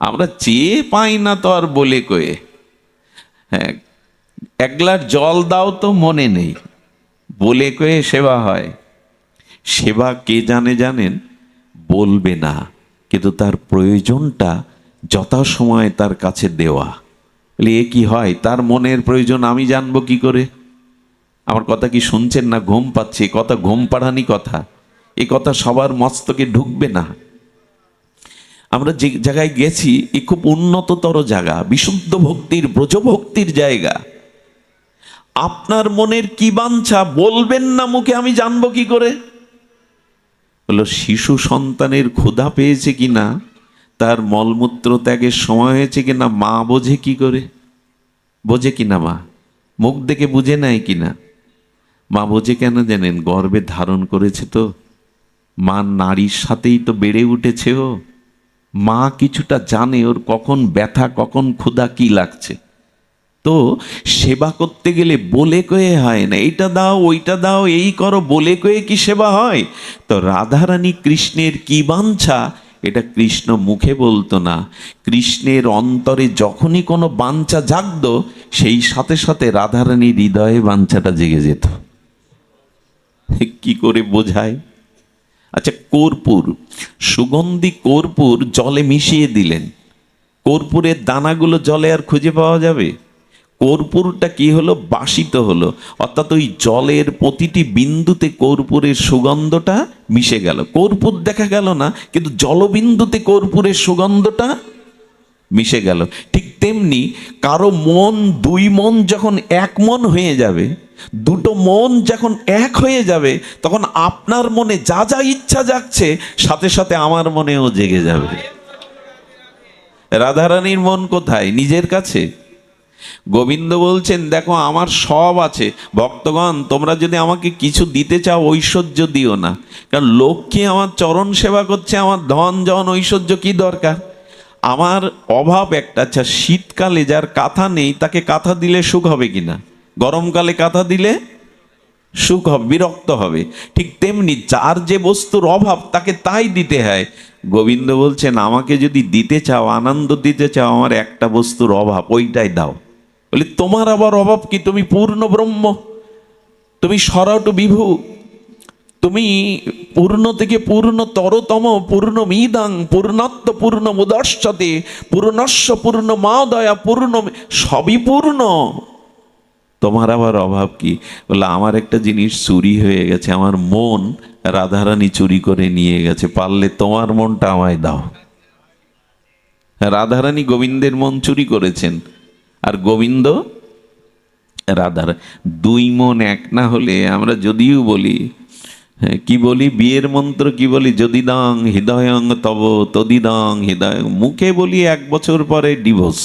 আমরা চেয়ে পাই না তো আর বলে কয়ে। হ্যাঁ, এক গ্লাস জল দাও তো মনে নেই, বলে কয়ে সেবা হয়। সেবা কে জানে জানেন? বলবে না, কিন্তু তার প্রয়োজনটা যথাসময়ে তার কাছে দেওয়া। এ কি হয়? তার মনের প্রয়োজন আমি জানবো কি করে? আমার কথা কি শুনছেন না? ঘুম পাচ্ছে, কথা ঘুম পাড়ানি কথা, এ কথা সবার মস্তকে ঢুকবে না। আমরা যে জায়গায় গেছি, এ খুব উন্নততর জায়গা, বিশুদ্ধ ভক্তির ব্রজভক্তির জায়গা। আপনার মনের কি বাঞ্ছা বলবেন না মুখে, আমি জানবো কি করে? হলো শিশু সন্তানের ক্ষুধা পেয়েছে কিনা, তার মলমূত্র ত্যাগের সময় হয়েছে কিনা, মা বোঝে কি করে? বোঝে কিনা মা? মুখ দেখে বুঝে নেয় কিনা? মা বোঝে কেন জানেন? গর্ভে ধারণ করেছে তো, মা নারীর সাথেই তো বেড়ে উঠেছে ও। মা কিছুটা জানে ওর কখন ব্যথা, কখন ক্ষুধা কি লাগছে। তো সেবা করতে গেলে বলে কয়ে হয় না, এইটা দাও ওইটা দাও এই করো, বলে কয়ে কি সেবা হয়? তো রাধারানী কৃষ্ণের কি বাঞ্ছা, এটা কৃষ্ণ মুখে বলতো না। কৃষ্ণের অন্তরে যখনই কোনো বাঞ্ছা জাগত, সেই সাথে সাথে রাধারানীর হৃদয়ে বাঞ্ছাটা জেগে যেত। কি করে বোঝায়? আচ্ছা, কর্পূর, সুগন্ধি কর্পূর জলে মিশিয়ে দিলেন, কর্পূরের দানাগুলো জলে আর খুঁজে পাওয়া যাবে? কর্পূরটা কি হলো? বাসিত হলো, অর্থাৎ ওই জলের প্রতিটি বিন্দুতে কর্পূরের সুগন্ধটা মিশে গেল। কর্পূর দেখা গেল না, কিন্তু জলবিন্দুতে কর্পূরের সুগন্ধটা মিশে গেল। ঠিক তেমনি কারো মন, দুই মন যখন এক মন হয়ে যাবে, দুটো মন যখন এক হয়ে যাবে, তখন আপনার মনে যা যা ইচ্ছা জাগছে, সাথে সাথে আমার মনেও জেগে যাবে। রাধারানীর মন কোথায়? নিজের কাছে। গোবিন্দ বলছেন, দেখো আমার সব আছে, ভক্তগণ তোমরা যদি আমাকে কিছু দিতে চাও, ঐশ্বর্য দিও না, কারণ লক্ষ্মী আমার চরণ সেবা করছে, আমার ধন জন ঐশ্বর্য কি দরকার? আমার অভাব একটা। আচ্ছা, শীতকালে যার কাঁথা নেই তাকে কাঁথা দিলে সুখ হবে কিনা? গরমকালে কাঁথা দিলে সুখ হবে, বিরক্ত হবে। ঠিক তেমনি যার যে বস্তুর অভাব তাকে তাই দিতে হয়। গোবিন্দ বলছেন, আমাকে যদি দিতে চাও, আনন্দ দিতে চাও, আমার একটা বস্তুর অভাব, ওইটাই দাও। বলি, তোমার আবার অভাব কি? তুমি পূর্ণ ব্রহ্ম, তুমি সরাট বিভু, তুমি পূর্ণ থেকে পূর্ণতরতম, পূর্ণমিদাং পূর্ণত্ব পূর্ণ মুদর্শতে পূর্ণস্য পূর্ণ মাদয়া পূর্ণ, সবই পূর্ণ, তোমার আবার অভাব কি? বলে, আমার একটা জিনিস চুরি হয়ে গেছে, আমার মন রাধারানী চুরি করে নিয়ে গেছে, পারলে তোমার মনটা আমায় দাও। রাধারানী গোবিন্দের মন চুরি করেছেন, আর গোবিন্দ রাধার। দুই মন এক না হলে আমরা যদিও বলি, কি বলি, বিয়ের মন্ত্র কি বলি, যদি দং হৃদয়ং তব তদিদং হৃদয়, মুখে বলি 1 বছর পরে ডিভোর্স।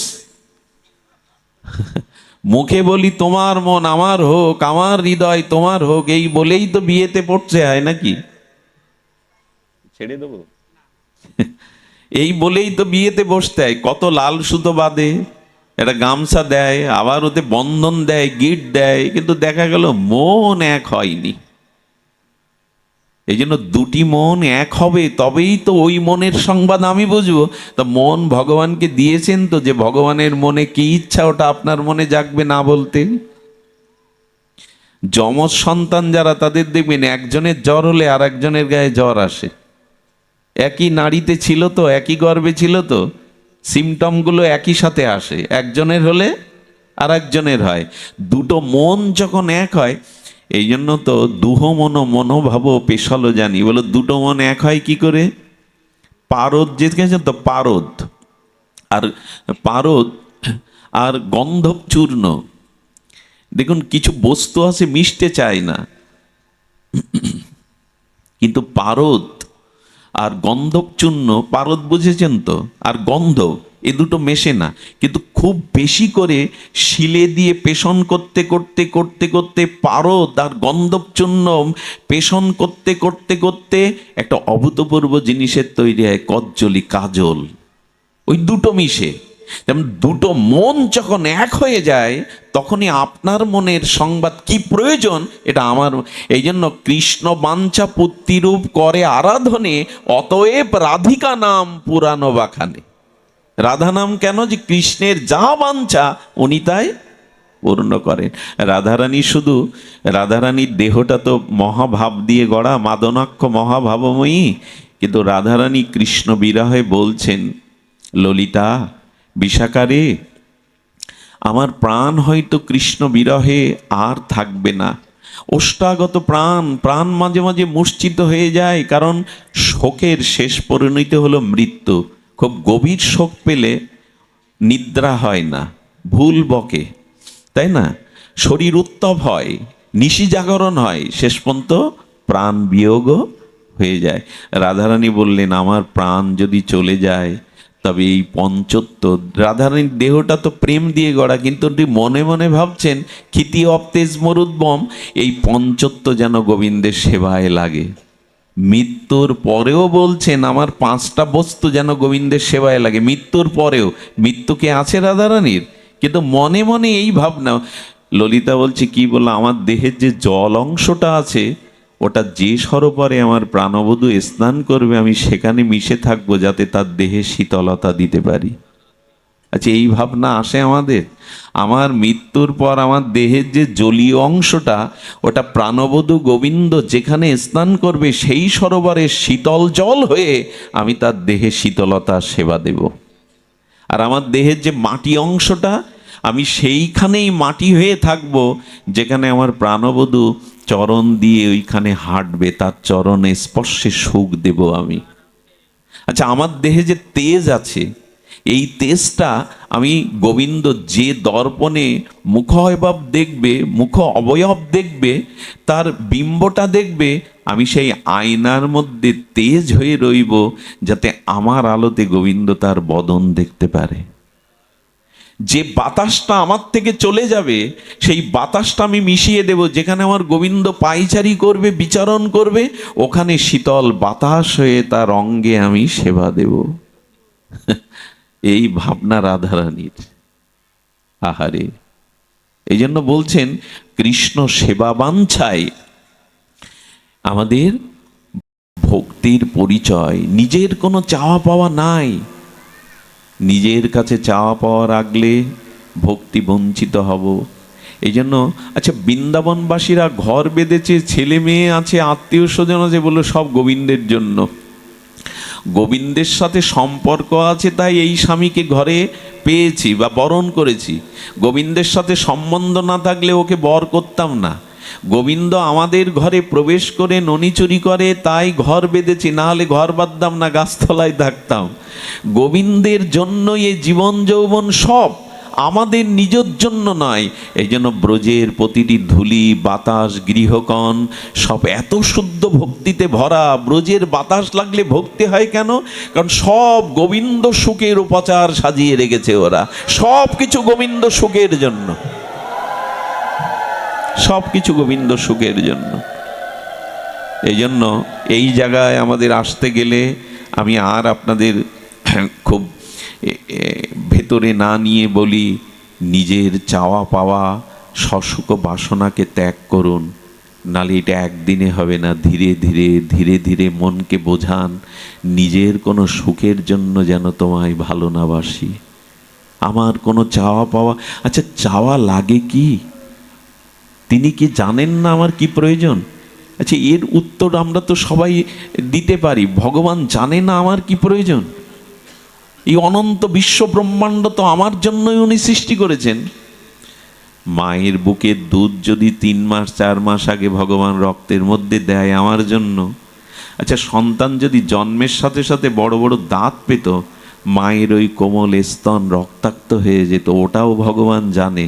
মুখে বলি তোমার মন আমার হোক, আমার হৃদয় তোমার হোক, এই বলেই তো বিয়েতে পড়ছে, হয় নাকি? ছেড়ে দেবো? এই বলেই তো বিয়েতে বসতে হয়। কত লাল সুতো বাঁধে, একটা গামছা দেয়, আবার ওতে বন্ধন দেয়, গিট দেয়, কিন্তু দেখা গেল মন এক হয়নি। এই জন্য দুটি মন এক হবে, তবেই তো ওই মনের সংবাদ আমি বুঝবো। তা মন ভগবানকে দিয়েছেন তো, যে ভগবানের মনে কি ইচ্ছা ওটা আপনার মনে জাগবে না বলতে। যমজ সন্তান যারা, তাদের দেখবেন একজনের জ্বর হলে আর একজনের গায়ে জ্বর আসে। একই নাড়িতে ছিল তো, একই গর্ভে ছিল তো, সিমটমগুলো একই সাথে আসে, একজনের হলে আর একজনের হয়। দুটো মন যখন এক হয়, এই জন্য তো দুহ মন মনোভাব পেশালো জানি, বলো দুটো মন এক হয় কি করে? পারদ যে গেছেন তো, পারদ আর পারদ আর গন্ধব চূর্ণ। দেখুন, কিছু বস্তু আছে মিশতে চায় না, কিন্তু পারদ আর গন্ধব চূর্ণ, পারদ বুঝেছেন তো, আর গন্ধ, এ দুটো মেশে না, কিন্তু খুব বেশি করে শিলে দিয়ে পেষণ করতে করতে করতে করতে পারদ আর গন্ধব চূর্ণ পেষণ করতে করতে করতে একটা অভূতপূর্ব জিনিসের তৈরি হয়, কজ্জলি, কাজল। ওই দুটো মিশে, যেমন দুটো মন যখন এক হয়ে যায়, তখনই আপনার মনের সংবাদ কি প্রয়োজন এটা আমার। এই জন্য কৃষ্ণ বাঞ্ছা পুত্তিরূপ করে আরাধনে, অতএব রাধিকা নাম পুরানো বাখানে। রাধা নাম কেন? যে কৃষ্ণের যা বাঞ্ছা উনি তাই পূর্ণ করেন। রাধারানী শুধু, রাধারানীর দেহটা তো মহাভাব দিয়ে গড়া, মাদনাক্ষ মহাভাবময়ী, কিন্তু রাধারানী কৃষ্ণ বিরহে বলছেন, ললিতা বিশাখারে, আমার প্রাণ হয়তো কৃষ্ণ বিরহে আর থাকবে না। ওষ্ঠাগত প্রাণ, প্রাণ মাঝে মাঝে মূর্ছিত হয়ে যায়, কারণ শোকের শেষ পরিণতি হলো মৃত্যু। খুব গভীর শোক পেলে নিদ্রা হয় না, ভুল বকে, তাই না? শরীর উত্তপ হয়, নিশি জাগরণ হয়, শেষ পর্যন্ত প্রাণ বিয়োগ হয়ে যায়। রাধারানী বললেন, আমার প্রাণ যদি চলে যায়, তবে এই পঞ্চত্ব, রাধারানীর দেহটা তো প্রেম দিয়ে গড়া, কিন্তু মনে মনে ভাবছেন, ক্ষিতি অপ্তেজ মরুদ্বম, এই পঞ্চত্ব যেন গোবিন্দের সেবায় লাগে। মৃত্যুর পরেও বলছেন, আমার 5টা বস্তু যেন গোবিন্দের সেবায় লাগে। মৃত্যুর পরেও, মৃত্যু কে আছে রাধারানীর, কিন্তু মনে মনে এই ভাবনা। ললিতা বলছে, কি বললো, আমার দেহের যে জল অংশটা আছে, ওটা যে সরোবরে আমার প্রাণবধূ স্নান করবে, আমি সেখানে মিশে থাকবো, যাতে তার দেহে শীতলতা দিতে পারি। আচ্ছা, এই ভাবনা আসে আমাদের? আমার মৃত্যুর পর আমার দেহের যে জলীয় অংশটা, ওটা প্রাণবধূ গোবিন্দ যেখানে স্নান করবে, সেই সরোবরে শীতল জল হয়ে আমি তার দেহে শীতলতা সেবা দেব। আর আমার দেহের যে মাটি অংশটা, আমি সেইখানেই মাটি হয়ে থাকবো যেখানে আমার প্রাণবধূ চরণ দিয়ে ওইখানে হাঁটবে, তার চরণে স্পর্শে সুখ দেব আমি। আচ্ছা, আমার দেহে যে তেজ আছে, এই তেজটা আমি গোবিন্দ যে দর্পণে মুখ অবয়ব দেখবে, মুখ অবয়ব দেখবে, তার বিম্বটা দেখবে, আমি সেই আয়নার মধ্যে তেজ হয়ে রইব, যাতে আমার আলোতে গোবিন্দ তার বদন দেখতে পারে। যে বাতাসটা আমার থেকে চলে যাবে, সেই বাতাসটা আমি মিশিয়ে দেব, যেখানে আমার গোবিন্দ পায়চারি করবে, বিচরণ করবে, ওখানে শীতল বাতাস হয়ে তার অঙ্গে আমি সেবা দেব। এই ভাবনা রাধারানীর। আহারে, এই জন্য বলছেন কৃষ্ণ সেবা বাঞ্ছায় আমাদের ভক্তির পরিচয়। নিজের কোনো চাওয়া পাওয়া নাই। নিজের কাছে চাওয়া পাওয়া রাখলে ভক্তি বঞ্চিত হব। এই জন্য আচ্ছা, বৃন্দাবনবাসীরা ঘর বেঁধেছে, ছেলে মেয়ে আছে, আত্মীয় স্বজন আছে, বললো সব গোবিন্দের জন্য। গোবিন্দের সাথে সম্পর্ক আছে তাই এই স্বামীকে ঘরে পেয়েছি বা বরণ করেছি। গোবিন্দের সাথে সম্বন্ধ না থাকলে ওকে বর করতাম না। গোবিন্দ আমাদের ঘরে প্রবেশ করে ননি চুরি করে তাই ঘর বেঁধেছি, না হলে ঘর বাঁধতাম না, গাছতলায় থাকতাম। গোবিন্দের জন্য এই জীবন যৌবন সব, আমাদের নিজের জন্য নয়। এই জন্য ব্রজের প্রতিটি ধূলি বাতাস গৃহকণ সব এত শুদ্ধ ভক্তিতে ভরা। ব্রজের বাতাস লাগলে ভক্তি হয় কেন? কারণ সব গোবিন্দ সুখের উপচার সাজিয়ে রেখেছে ওরা। সব কিছু গোবিন্দ সুখের জন্য, সব কিছু গোবিন্দ সুখের জন্য। এই জন্য এই জায়গায় আমাদের আসতে গেলে আমি আর আপনাদের খুব ভেতরে না নিয়ে বলি, নিজের চাওয়া পাওয়া সসুখ বাসনাকে ত্যাগ করুন, নালে এটা একদিনে হবে না। ধীরে ধীরে ধীরে ধীরে মনকে বোঝান, নিজের কোনো সুখের জন্য যেন তোমায় ভালো না বাসি। আমার কোনো চাওয়া পাওয়া, আচ্ছা চাওয়া লাগে কি? তিনি কি জানেন না আমার কি প্রয়োজন? আচ্ছা, এর উত্তর আমরা তো সবাই দিতে পারি। ভগবান জানে না আমার কি প্রয়োজন? এই অনন্ত বিশ্ব ব্রহ্মাণ্ড তো আমার জন্যই উনি সৃষ্টি করেছেন। মায়ের বুকের দুধ যদি 3 মাস 4 মাস আগে ভগবান রক্তের মধ্যে দেয় আমার জন্য, আচ্ছা সন্তান যদি জন্মের সাথে সাথে বড় বড় দাঁত পেত, মায়ের ওই কোমল স্তন রক্তাক্ত হয়ে যেত, ওটাও ভগবান জানে।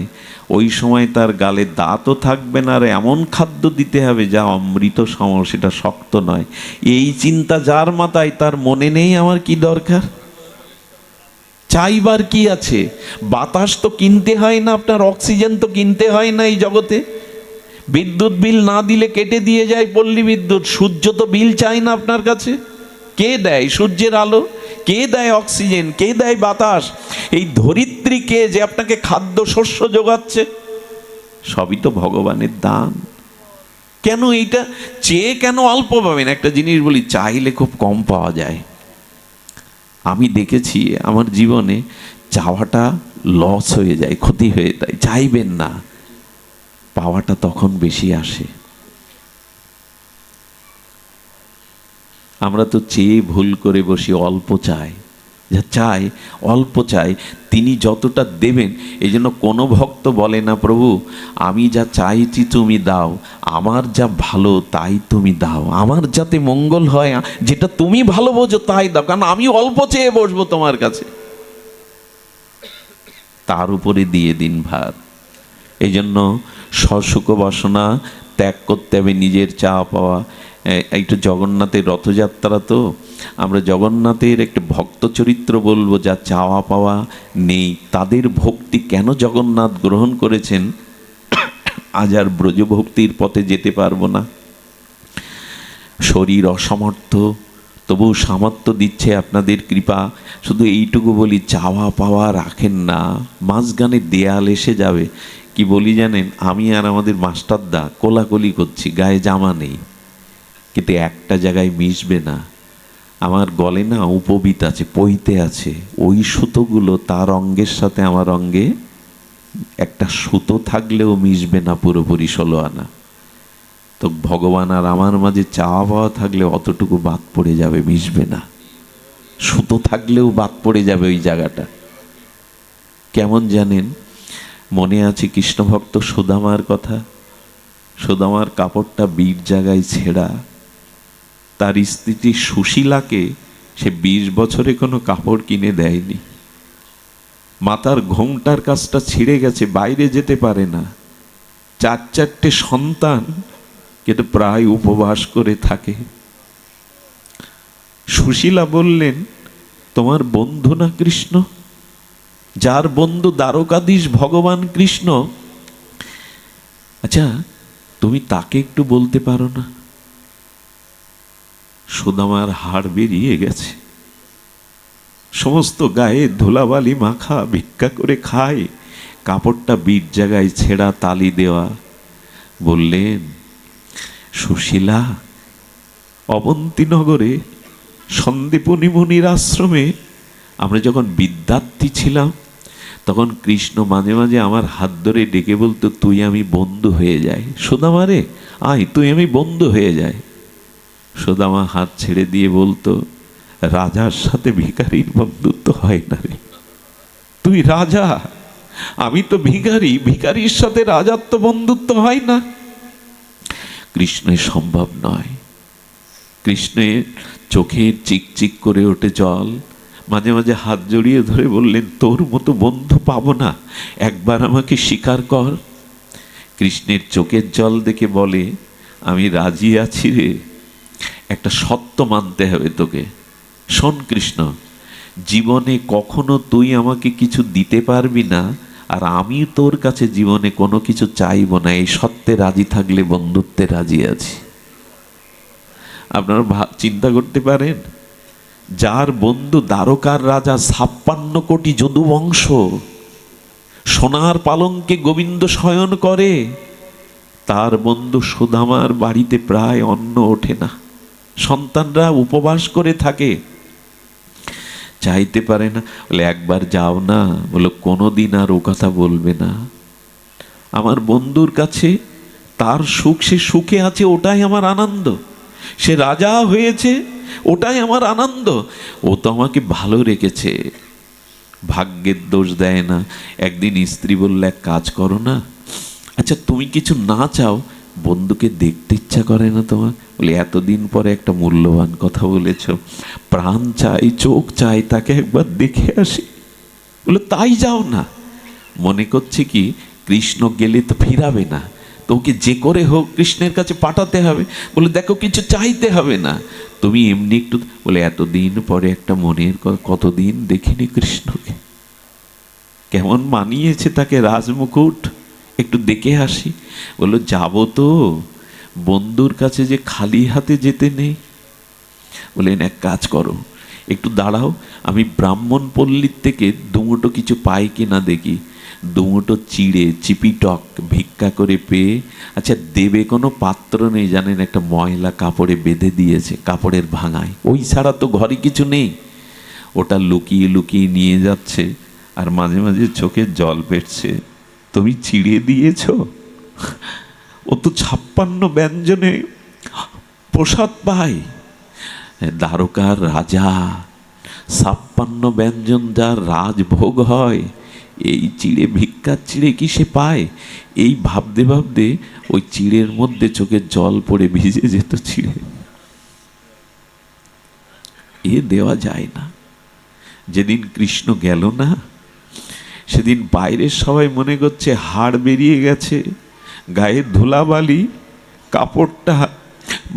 ওই সময় তার গালে দাঁতও থাকবে না, আর এমন খাদ্য দিতে হবে যা অমৃত সম, সেটা শক্ত নয়। এই চিন্তা যার মাথায়, তার মনে নেই আমার কি দরকার, চাইবার কি আছে? বাতাস তো কিনতে হয় না আপনার, অক্সিজেন তো কিনতে হয় না এই জগতে। বিদ্যুৎ বিল না দিলে কেটে দিয়ে যায় পল্লী বিদ্যুৎ। সূর্য তো বিল চাই না আপনার কাছে। কে দেয় সূর্যের আলো? কে দেয় অক্সিজেন? কে দেয় বাতাস? এই ধরিত্রীকে যে আপনাকে খাদ্য শস্য যোগাচ্ছে, সবই তো ভগবানের দান। কেন এইটা চেয়ে কেন অল্প পাবেন? একটা জিনিস বলি, চাইলে খুব কম পাওয়া যায়। আমি দেখেছি আমার জীবনে চাওয়াটা লস হয়ে যায়, ক্ষতি হয়ে যায়। চাইবেন না, পাওয়াটা তখন বেশি আসে। আমরা তো চেয়ে ভুল করে বসি, অল্প চাই। যা চাই অল্প চাই, তিনি যতটা দেবেন। এই জন্য কোনো ভক্ত বলে না, প্রভু আমি যা চাইছি তুমি দাও, আমার যা ভালো তাই তুমি দাও, আমার যাতে মঙ্গল হয়, যেটা তুমি ভালো বোঝো তাই দাও, কারণ আমি অল্প চেয়ে বসবো তোমার কাছে। তার উপরে দিয়ে দিন ভার। এই জন্য সসুখ বাসনা ত্যাগ করতে হবে, নিজের চাওয়া পাওয়া। একটু জগন্নাথের রথযাত্রা, তো আমরা জগন্নাথের একটা ভক্ত চরিত্র বলবো, যা চাওয়া পাওয়া নেই, তাদের ভক্তি কেন জগন্নাথ গ্রহণ করেছেন। আজ আর ব্রজভক্তির পথে যেতে পারবো না, শরীর অসমর্থ, তবু সামর্থ্য দিচ্ছে আপনাদের কৃপা। শুধু এইটুকু বলি, চাওয়া পাওয়া রাখেন না, মাঝখানে দেয়াল এসে যাবে। কি বলি জানেন, আমি আর আমাদের মাস্টারদা কোলাকুলি করছি, গায়ে জামা নেই, কিন্তু একটা জায়গায় মিশবে না। আমার গলে না উপবিত আছে, পইতে আছে, ওই সুতোগুলো তার অঙ্গের সাথে আমার অঙ্গে একটা সুতো থাকলেও মিশবে না পুরোপুরি 16 আনা। তো ভগবান আর আমার মাঝে চাওয়া পাওয়া থাকলে অতটুকু বাদ পড়ে যাবে, মিশবে না। সুতো থাকলেও বাদ পড়ে যাবে ওই জায়গাটা। কেমন জানেন, মনে আছে কৃষ্ণ ভক্ত সুদামার কথা? সুদামার কাপড়টা বীর জায়গায় ছেঁড়া। তার স্ত্রী সুশীলাকে সে 20 বছরে কোনো কাপড় কিনে দেয়নি। মাতার ঘোমটার কাজটা ছিঁড়ে গেছে, বাইরে যেতে পারে না। 4 সন্তান, কিন্তু প্রায় উপবাস করে থাকে। সুশীলা বললেন, তোমার বন্ধু না কৃষ্ণ? যার বন্ধু দ্বারকাধীশ ভগবান কৃষ্ণ, আচ্ছা তুমি তাকে একটু বলতে পারো না? সুদামার হাড় বেরিয়ে গেছে, সমস্ত গায়ে ধুলাবালি মাখা, ভিক্ষা করে খায়, কাপড়টা বীর জায়গায় ছেঁড়া, তালি দেওয়া। বললেন, সুশীলা, অবন্তীনগরে সন্দীপনী মুনির আশ্রমে আমরা যখন বিদ্যার্থী ছিলাম, তখন কৃষ্ণ মাঝে মাঝে আমার হাত ধরে ডেকে বলতো, তুই আমি বন্ধু হয়ে যাই। সুদামা রে, আয়, তুই আমি বন্ধু হয়ে যাই। সুদামা হাত ছেড়ে দিয়ে বলতো, রাজার সাথে ভিখারির বন্ধুত্ব হয় না রে। তুই রাজা, আমি তো ভিখারি, ভিখারির সাথে রাজার তো বন্ধুত্ব হয় না। কৃষ্ণের সম্ভব নয়। কৃষ্ণের চোখের চিকচিক করে ওঠে জল। মাঝে মাঝে হাত জড়িয়ে ধরে বললেন, তোর মতো বন্ধু পাবো না, একবার আমাকে স্বীকার কর। কৃষ্ণের চোখের জল দেখে বলে, আমি রাজি আছি রে, একটা সত্য মানতে হবে তোকে। শোন কৃষ্ণ, জীবনে কখনো তুই আমাকে কিছু দিতে পারবি না, আর আমি তোর কাছে জীবনে কোনো কিছু চাইব না। এই সত্যে রাজি থাকলে বন্ধুত্বে রাজি আছি। আপনারা চিন্তা করতে পারেন, যার বন্ধু দ্বারকার রাজা, 56 কোটি যদু বংশ, সোনার পালঙ্কে গোবিন্দ শয়ন করে, তার বন্ধু সুদামার বাড়িতে প্রায় অন্ন ওঠে না, সন্তানরা উপবাস করে থাকে, চাইতে পারে না। বলে, একবার যাও না। বলে, কোনোদিন আর ও কথা বলবে না। আমার বন্ধুর কাছে তার সুখ, সে সুখে আছে, ওটাই আমার আনন্দ। সে রাজা হয়েছে, ওটাই আমার আনন্দ। ও তো আমাকে ভালো রেখেছে, ভাগ্যের দোষ দেয় না। একদিন স্ত্রী বললে, এক কাজ করো না, আচ্ছা তুমি কিছু না চাও, বন্ধুকে দেখতে ইচ্ছা করে না তোমার? বলে, এতদিন পরে একটা মূল্যবান কথা বলেছ, প্রাণ চাই, চোখ চাই, তাকে একবার দেখে আসি। বলে, তাই যাও না। মনে করছে কি, কৃষ্ণ গেলে তো ফিরাবে না, তো ওকে যে করে হোক কৃষ্ণের কাছে পাঠাতে হবে। বলে, দেখো কিছু চাইতে হবে না, তুমি এমনি একটু। বলে, এতদিন পরে একটা মনের কথা, কতদিন দেখিনি কৃষ্ণকে, কেমন মানিয়েছে তাকে রাজমুকুট, একটু দেখে আসি। বললো, যাবো তো, বন্ধুর কাছে যে খালি হাতে যেতে নেই। বললেন, এক কাজ করো, একটু দাঁড়াও, আমি ব্রাহ্মণ পল্লীর থেকে দুমুটো কিছু পাই কিনা দেখি। দুমুটো চিড়ে চিপিটক ভিক্ষা করে পেয়ে, আচ্ছা দেবে কোনো পাত্র নেই জানেন, একটা ময়লা কাপড়ে বেঁধে দিয়েছে, কাপড়ের ভাঙায়, ওই ছাড়া তো ঘরে কিছু নেই। ওটা লুকিয়ে লুকিয়ে নিয়ে যাচ্ছে, আর মাঝে মাঝে চোখে জল পেটছে। তুমি চিড়ে দিয়েছ? ও তো 56 ব্যঞ্জনে প্রসাদ পায়, দ্বারকার রাজা, 56 ব্যঞ্জন যার রাজভোগ হয়, এই চিড়ে, ভিক্ষার চিড়ে কি সে পায়? এই ভাবতে ভাবতে ওই চিড়ের মধ্যে চোখের জল পড়ে ভিজে যেত চিড়ে। এ দেওয়া যায় না। যেদিন কৃষ্ণ গেল না, সেদিন বাইরের সবাই মনে করছে হাড় বেরিয়ে গেছে, গায়ে ধুলাবালি, কাপড়টা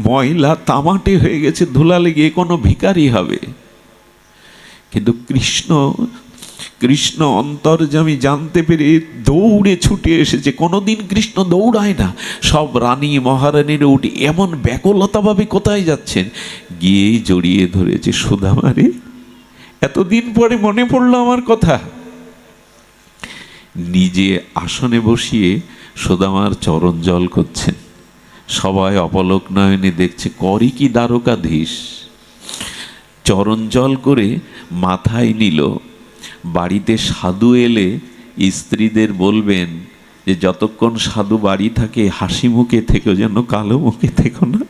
ময়লা তামাটে হয়ে গেছে, ধুলা লেগে কোনো ভিখারি হবে। কিন্তু কৃষ্ণ অন্তর্যামী জানতে পেরে দৌড়ে ছুটে এসেছে। কোনোদিন কৃষ্ণ দৌড়ায় না, সব রানী মহারানীর উঠে এমন ব্যাকুলতা ভাবে কোথায় যাচ্ছেন, গিয়েই জড়িয়ে ধরেছে। সুদামারে, এতদিন পরে মনে পড়লো আমার কথা। নিজে আসনে বসিয়ে সুদামার চরণ জল করছেন, সবাই অপলক নয়নে দেখছে, করে কি দ্বারকাধীশ। চরণ জল করে মাথায় নিল। বাড়িতে সাধু এলে স্ত্রীদের বলবেন যে যতক্ষণ সাধু বাড়ি থাকে হাসি মুখে থেকো, যেন কালো মুখে থেকো না।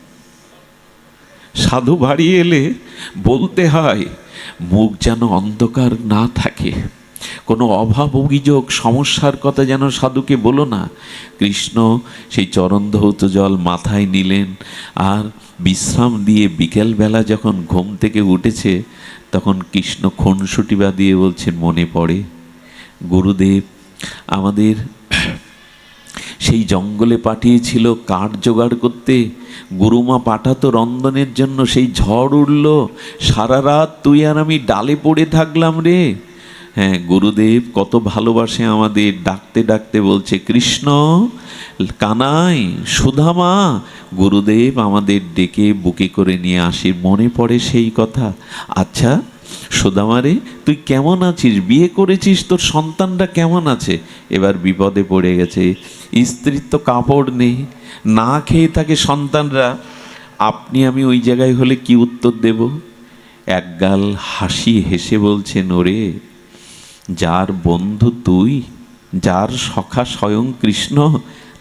সাধু বাড়ি এলে বলতে হয় মুখ যেন অন্ধকার না থাকে, কোনো অভাব অভিযোগ সমস্যার কথা যেন সাধুকে বলো না। কৃষ্ণ সেই চরণ ধৌত জল মাথায় নিলেন, আর বিশ্রাম দিয়ে বিকেলবেলা যখন ঘুম থেকে উঠেছে তখন কৃষ্ণ খুনসুটি বাঁধিয়ে বলছেন, মনে পড়ে গুরুদেব আমাদের সেই জঙ্গলে পাঠিয়েছিল কাঠ জোগাড় করতে, গুরুমা পাঠাতো রন্ধনের জন্য, সেই ঝড় উঠল, সারা রাত তুই আর আমি ডালে পড়ে থাকলাম রে। হ্যাঁ, গুরুদেব কত ভালোবাসে আমাদের, ডাকতে ডাকতে বলছে, কৃষ্ণ, কানাই, সুধামা। গুরুদেব আমাদের ডেকে বুকে করে নিয়ে আসি, মনে পড়ে সেই কথা। আচ্ছা সুদামা রে, তুই কেমন আছিস? বিয়ে করেছিস, তোর সন্তানরা কেমন আছে? এবার বিপদে পড়ে গেছে, স্ত্রীর তো কাপড় নেই, না খেয়ে থাকে সন্তানরা। আপনি আমি ওই জায়গায় হলে কি উত্তর দেব? একগাল হাসি হেসে বলছেন, ওরে, যার বন্ধু তুই, যার সখা স্বয়ং কৃষ্ণ,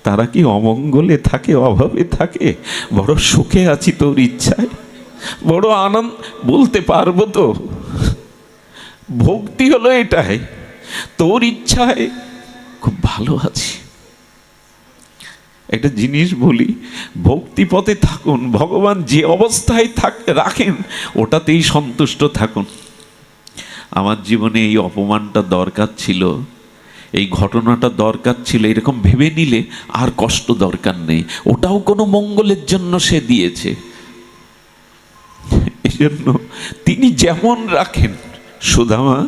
তারা কি অমঙ্গলে থাকে, অভাবে থাকে? বড় সুখে আছি তোর ইচ্ছায়, বড় আনন্দ, বলতে পারবো তো? ভক্তি হলো এটাই, তোর ইচ্ছায় খুব ভালো আছি। একটা জিনিস বলি, ভক্তি পথে থাকুন, ভগবান যে অবস্থায় রাখেন ওটাতেই সন্তুষ্ট থাকুন। আমার জীবনে এই অপমানটা দরকার ছিল, এই ঘটনাটা দরকার ছিল, এরকম ভেবে নিলে আর কষ্ট দরকার নেই, ওটাও কোনো মঙ্গলের জন্য সে দিয়েছে। এই জন্য তিনি যেমন রাখেন, সুদামা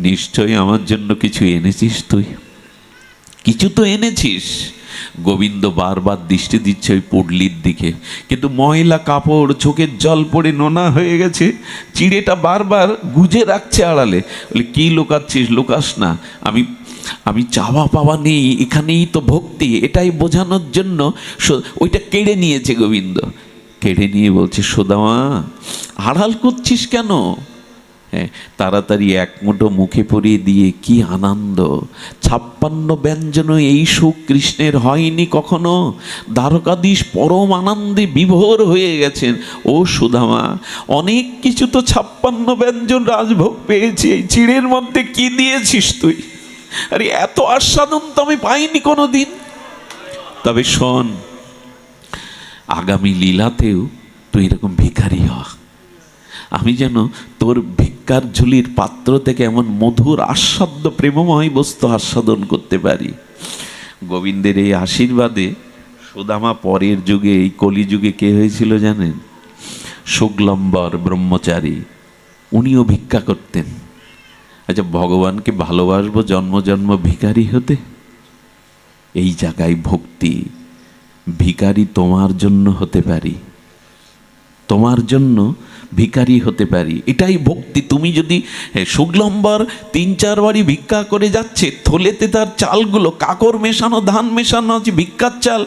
নিশ্চয়ই আমার জন্য কিছু এনেছিস, তুই কিছু তো এনেছিস। গোবিন্দ বারবার দৃষ্টি দিচ্ছে ওই পুডলির দিকে, কিন্তু ময়লা কাপড়, চোখের জল পড়ে নোনা হয়ে গেছে, চিড়েটা বারবার গুজে রাখছে আড়ালে। বলে, কি লুকাচ্ছিস? লুকাস না, আমি চাওয়া পাওয়া নেই, এখানেই তো ভক্তি, এটাই বোঝানোর জন্য ওইটা কেড়ে নিয়েছে গোবিন্দ। কেড়ে নিয়ে বলছে, সুদামা আড়াল করছিস কেন? হ্যাঁ, তাড়াতাড়ি এক মুঠো মুখে পরিয়ে দিয়ে, কি আনন্দ, 56 ব্যঞ্জন এই সুখ কৃষ্ণের হয়নি কখনো। দ্বারকাধীশ পরম আনন্দে বিভোর হয়ে গেছেন। ও সুদামা, অনেক কিছু তো 56 ব্যঞ্জন রাজভোগ পেয়েছি, এই চিড়ের মধ্যে কি দিয়েছিস তুই? আরে এত আস্বাদন তো আমি পাইনি কোনো দিন। তবে শোন, আগামী লীলাতেও তুই এরকম ভিখারি হ, আমি যেন তোর ভিক্ষার ঝুলির পাত্র থেকে এমন মধুর আস্বাদ্য প্রেমময় বস্তু আস্বাদন করতে পারি। গোবিন্দের এই আশীর্বাদে সুদামা পরের যুগে, এই কলিযুগে কে হয়েছিল জানেন? শুক্লম্বর ব্রহ্মচারী, উনিও ভিক্ষা করতেন। আচ্ছা, ভগবানকে ভালোবাসবো জন্ম জন্ম ভিখারি হতে? এই জায়গায় ভক্তি। ভিখারি তোমার জন্য হতে পারি, তোমার জন্য ভিখারি হতে পারি, এটাই ভক্তি। তুমি যদি শুক্লম্বর 3-4 বারই ভিক্ষা করে যাচ্ছে, থলেতে তার চালগুলো কাকর মেশানো, ধান মেশানো আছে, ভিক্ষার চাল।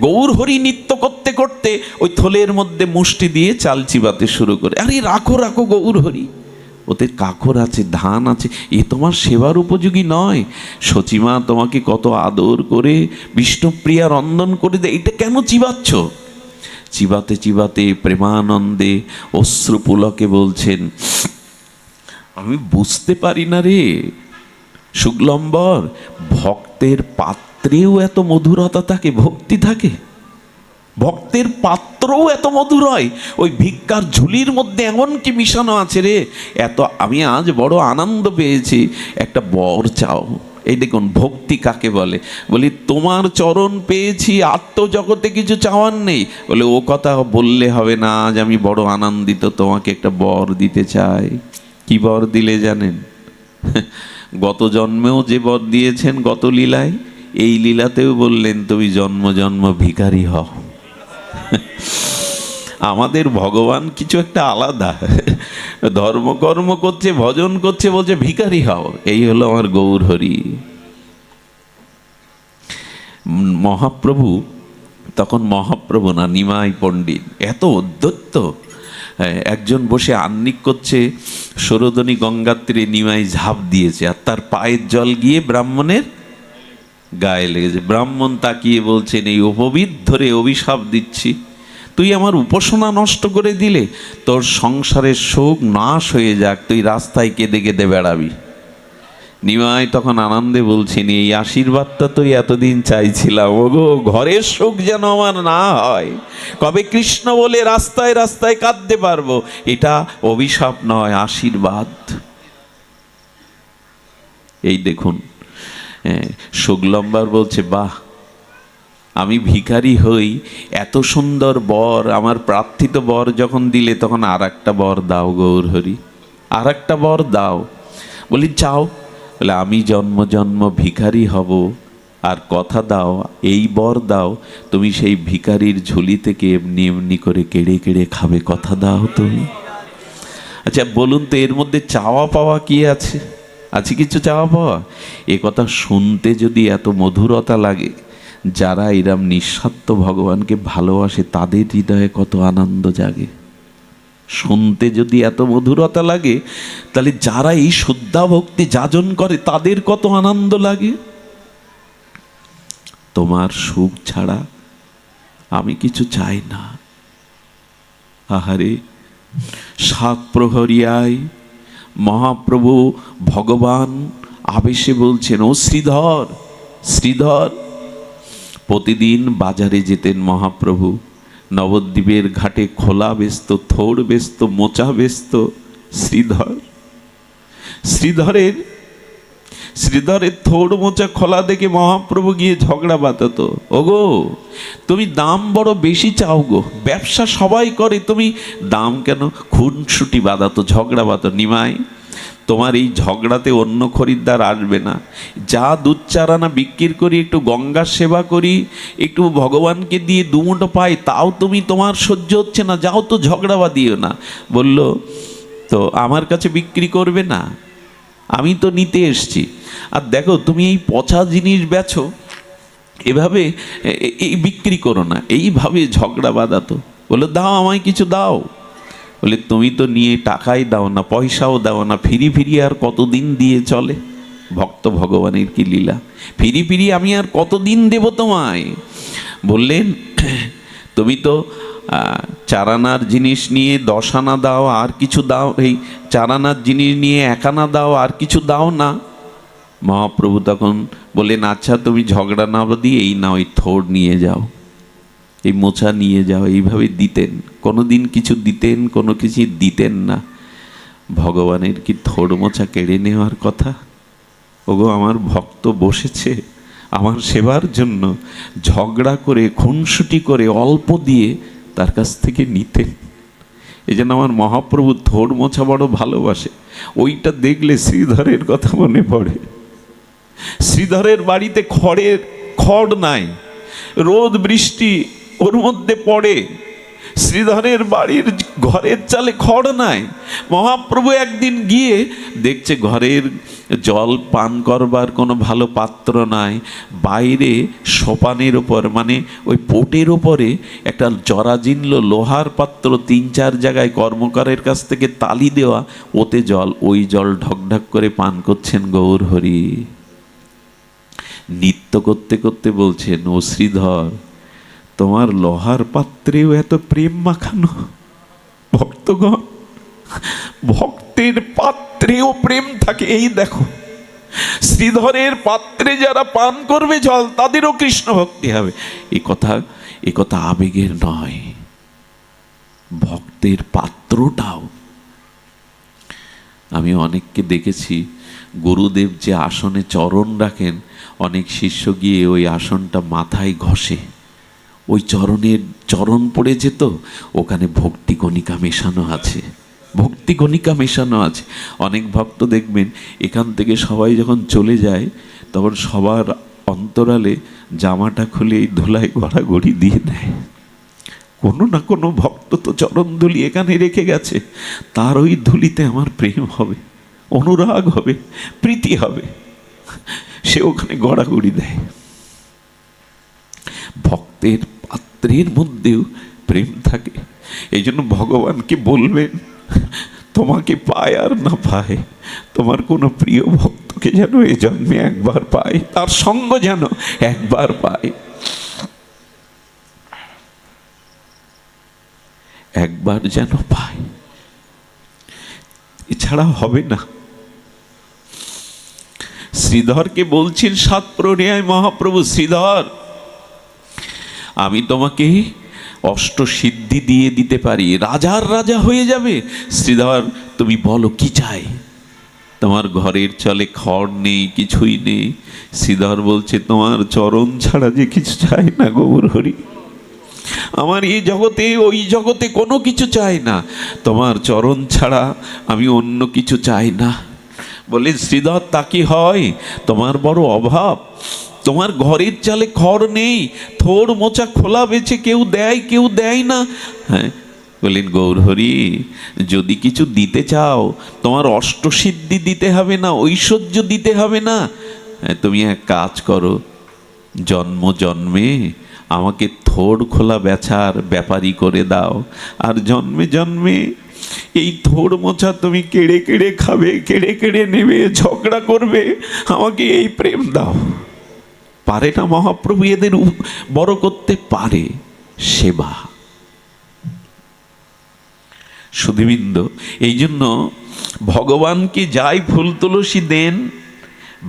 গৌর হরি নৃত্য করতে করতে ওই থলের মধ্যে মুষ্টি দিয়ে চাল চিবাতে শুরু করে, আরে রাখো রাখো গৌর হরি, ওতে কাকর আছে, ধান আছে, এ তোমার সেবার উপযোগী নয়। সচিমা তোমাকে কত আদর করে বিষ্ণুপ্রিয়া রন্ধন করে দেয়, এটা কেন চিবাচ্ছ? চিবাতে চিবাতে প্রেমানন্দে অশ্রুপুলকে বলছেন, আমি বুঝতে পারি না রে শুক্লম্বর, ভক্তের পাত্রেও এত মধুরতা থাকে, ভক্তি থাকে, ভক্তের পাত্রও এত মধুর হয়, ওই ভিক্ষার ঝুলির মধ্যে এমন কি মিশানো আছে রে? এত আমি আজ বড় আনন্দ পেয়েছি, একটা বর চাও। এই দেখুন ভক্তি কাকে বলে। বলি, তোমার চরণ পেয়েছি, আত্মজগতে কিছু চাওয়ার নেই। বলে, ও কথা বললে হবে না, আজ আমি বড় আনন্দিত, তোমাকে একটা বর দিতে চাই। কি বর দিলে জানেন? গত জন্মেও যে বর দিয়েছেন গত লীলায়, এই লীলাতেও বললেন, তুমি জন্ম জন্ম ভিখারি হও। আমাদের ভগবান কিছু একটা আলাদা, ধর্মকর্ম করছে, ভজন করছে, বলছে ভিখারি হও। এই হলো আমার গৌর হরি। মহাপ্রভু তখন মহাপ্রভু না, নিমাই পণ্ডিত, এত উদ্ধত্ত। একজন বসে আহ্নিক করছে, সরোদনী গঙ্গার তীরে নিমাই ঝাঁপ দিয়েছে, আর তার পায়ের জল গিয়ে ব্রাহ্মণের গায়ে লেগেছে। ব্রাহ্মণ তাকিয়ে বলছেন, এই অপবিত্র ধরে অভিশাপ দিচ্ছি, তুই আমার উপাসনা নষ্ট করে দিলে, তোর সংসারের শোক নাশ হয়ে যাক, তুই রাস্তায় কেঁদে কেঁদে বেড়াবি। নিমাই তখন আনন্দে বলছেন, এই আশীর্বাদটা তো এতদিন চাইছিলাম, ওগো ঘরের সুখ যেন আমার না হয়, কবে কৃষ্ণ বলে রাস্তায় রাস্তায় কাঁদতে পারবো। এটা অভিশাপ নয়, আশীর্বাদ। এই দেখুন, শুক্লম্বার বলছে, বাহ, আমি ভিখারি হই, এত সুন্দর বর, আমার প্রার্থিত বর যখন দিলে তখন আর একটা বর দাও গৌর হরি, আর একটা বর দাও। বলি চাও। বলে আমি জন্ম জন্ম ভিখারি হব, আর কথা দাও, এই বর দাও, তুমি সেই ভিখারির ঝুলি থেকে এমনি এমনি করে কেড়ে কেড়ে খাবে, কথা দাও তুমি। আচ্ছা বলুন তো, এর মধ্যে চাওয়া পাওয়া কি আছে? আছে কিছু চাওয়া পাওয়া? এ কথা শুনতে যদি এত মধুরতা লাগে, যারা এরম নিঃস্বার্থ ভগবানকে ভালোবাসে তাদের হৃদয়ে কত আনন্দ জাগে। শুনতে যদি এত মধুরতা লাগে, তাহলে যারা এই শুদ্ধা ভক্তি যাজন করে তাদের কত আনন্দ লাগে। তোমার সুখ ছাড়া আমি কিছু চাই না। আহারে, সাত প্রহরিয়ায় মহাপ্রভু ভগবান আবেশে বলছেন, ও শ্রীধর, শ্রীধর। প্রতিদিন বাজারে যেতেন মহাপ্রভু, নবদ্বীপের ঘাটে খোলা বেচত, থোড় বেচত, মোচা বেচত শ্রীধর। শ্রীধরের থোড় মোচা খোলা দেখে মহাপ্রভু গিয়ে ঝগড়া বাঁধাতো, ওগো তুমি দাম বড় বেশি চাও গো, ব্যবসা সবাই করে, তুমি দাম কেন? খুনসুটি বাঁধাতো, ঝগড়া বাঁধাতো। নিমাই, তোমার এই ঝগড়াতে অন্য খরিদ্দার আসবে না, যা দুধ চারানা বিক্রি করি, একটু গঙ্গার সেবা করি, একটু ভগবানকে দিয়ে দুমুটো পাই, তাও তুমি, তোমার সহ্য হচ্ছে না, যাও তো ঝগড়া বাঁধিও না। বলল, তো আমার কাছে বিক্রি করবে না? আমি তো নিতে এসছি। আর দেখো, তুমি এই পচা জিনিস বেচো, এভাবে এই বিক্রি করো না, এইভাবে ঝগড়া বাঁধাতো। বললো, দাও আমায় কিছু দাও। বলে, তুমি তো নিয়ে টাকাই দাও না, পয়সাও দাও না, ফিরি ফিরি আর কতদিন দিয়ে চলে? ভক্ত ভগবানের কি লীলা! ফিরি ফিরি আমি আর কতদিন দেব তোমায়? বললেন, তুমি তো চারানার জিনিস নিয়ে 10 আনা দাও, আর কিছু দাও, এই চারানার জিনিস নিয়ে 1 আনা দাও, আর কিছু দাও না। মহাপ্রভু তখন বললেন, আচ্ছা তুমি ঝগড়া না দিয়ে এই নাও, এই থোড় নিয়ে যাও, এই মোচা নিয়ে যাও। এইভাবে দিতেন। কোনো দিন কিছু দিতেন, কোনো কিছু দিতেন না। ভগবানের কি থোড় মোচা কেড়ে নেওয়ার কথা? ওগো, আমার ভক্ত বসেছে আমার সেবার জন্য, ঝগড়া করে খুনসুটি করে অল্প দিয়ে তার কাছ থেকে নিতেন। এই জন্য আমার মহাপ্রভু থোড় মোছা বড় ভালোবাসে। ওইটা দেখলে শ্রীধরের কথা মনে পড়ে। শ্রীধরের বাড়িতে খড় নাই, রোদ বৃষ্টি ওর মধ্যে পড়ে, শ্রীধরের বাড়ির ঘরের চালে খড় নাই। মহাপ্রভু একদিন গিয়ে দেখছে ঘরের জল পান করবার কোনো ভালো পাত্র নাই, বাইরে সোপানের ওপর, মানে ওই পোটের ওপরে একটা জরাজীর্ণ লোহার পাত্র 3-4 জায়গায় কর্মকারের কাছ থেকে তালি দেওয়া, ওতে জল, ওই জল ঢকঢক করে পান করছেন গৌর হরি। নৃত্য করতে করতে বলছেন, ও শ্রীধর, তোমার লোহার পাত্রেও এত প্রেম মাখানো? ভক্তগণ, ভক্তের পাত্রেও প্রেম থাকে। এই দেখো, শ্রীধরের পাত্রে যারা পান করবে জল, তাদেরও কৃষ্ণ ভক্তি হবে। এ কথা আবেগের নয়, ভক্তের পাত্রটাও। আমি অনেককে দেখেছি, গুরুদেব যে আসনে চরণ রাখেন, অনেক শিষ্য গিয়ে ওই আসনটা মাথায় ঘষে, ওই চরণ পড়ে যেত, ওখানে ভক্তি কণিকা মেশানো আছে, ভক্তি কণিকা মেশানো আছে। অনেক ভক্ত দেখবেন, এখান থেকে সবাই যখন চলে যায়, তখন সবার অন্তরালে জামাটা খুলে এই ধুলায় গড়াগড়ি দিয়ে দেয়। কোনো না কোনো ভক্ত তো চরণ ধুলি এখানে রেখে গেছে, তার ওই ধুলিতে আমার প্রেম হবে, অনুরাগ হবে, প্রীতি হবে, সে ওখানে গড়াগড়ি দেয়। ভক্তের পাত্রের মধ্যেও প্রেম থাকে। এই জন্য ভগবানকে বলবেন, তোমাকে পায় আর না পায়, তোমার কোনো প্রিয় ভক্তকে যেন এ জন্মে একবার পায়, তার সঙ্গ যেন একবার পায়, একবার যেন পায়, এছাড়া হবে না। শ্রীধরকে বলছেন সাত প্রহরী মহাপ্রভু শ্রীধর, আমি তোমাকে অষ্টসিদ্ধি দিয়ে দিতে পারি, রাজার রাজা হয়ে যাবে। শ্রীধর তুমি বলো কি চাই? তোমার ঘরের চলে খড় নেই, কিছুই নেই। শ্রীধর বলছে তোমার চরণ ছাড়া যে কিছু চাই না গৌর হরি, আমার এই জগতে ওই জগতে কোনো কিছু চাই না, তোমার চরণ ছাড়া আমি অন্য কিছু চাই না। বলে শ্রীধর তা কি হয়? তোমার বড় অভাব, তোমার ঘরের চালে খড় নেই, থোড় মোচা খোলা বেছে কেউ দেয় কেউ দেয় না। হ্যাঁ, বললেন গৌর হরি, যদি কিছু দিতে চাও তোমার অষ্টসিদ্ধি দিতে হবে না, ঐশ্বর্য দিতে হবে না। হ্যাঁ, তুমি এক কাজ করো, জন্ম জন্মে আমাকে থোড় খোলা বেচার ব্যাপারী করে দাও, আর জন্মে জন্মে এই থোড় মোছা তুমি কেড়ে কেড়ে খাবে, কেড়ে কেড়ে নেবে, ঝগড়া করবে, আমাকে এই প্রেম দাও। পারে না মহাপ্রভু এদের বড় করতে? পারে। সেবা। সুধীবৃন্দ, এই জন্য ভগবানকে যাই ফুল তুলসী দেন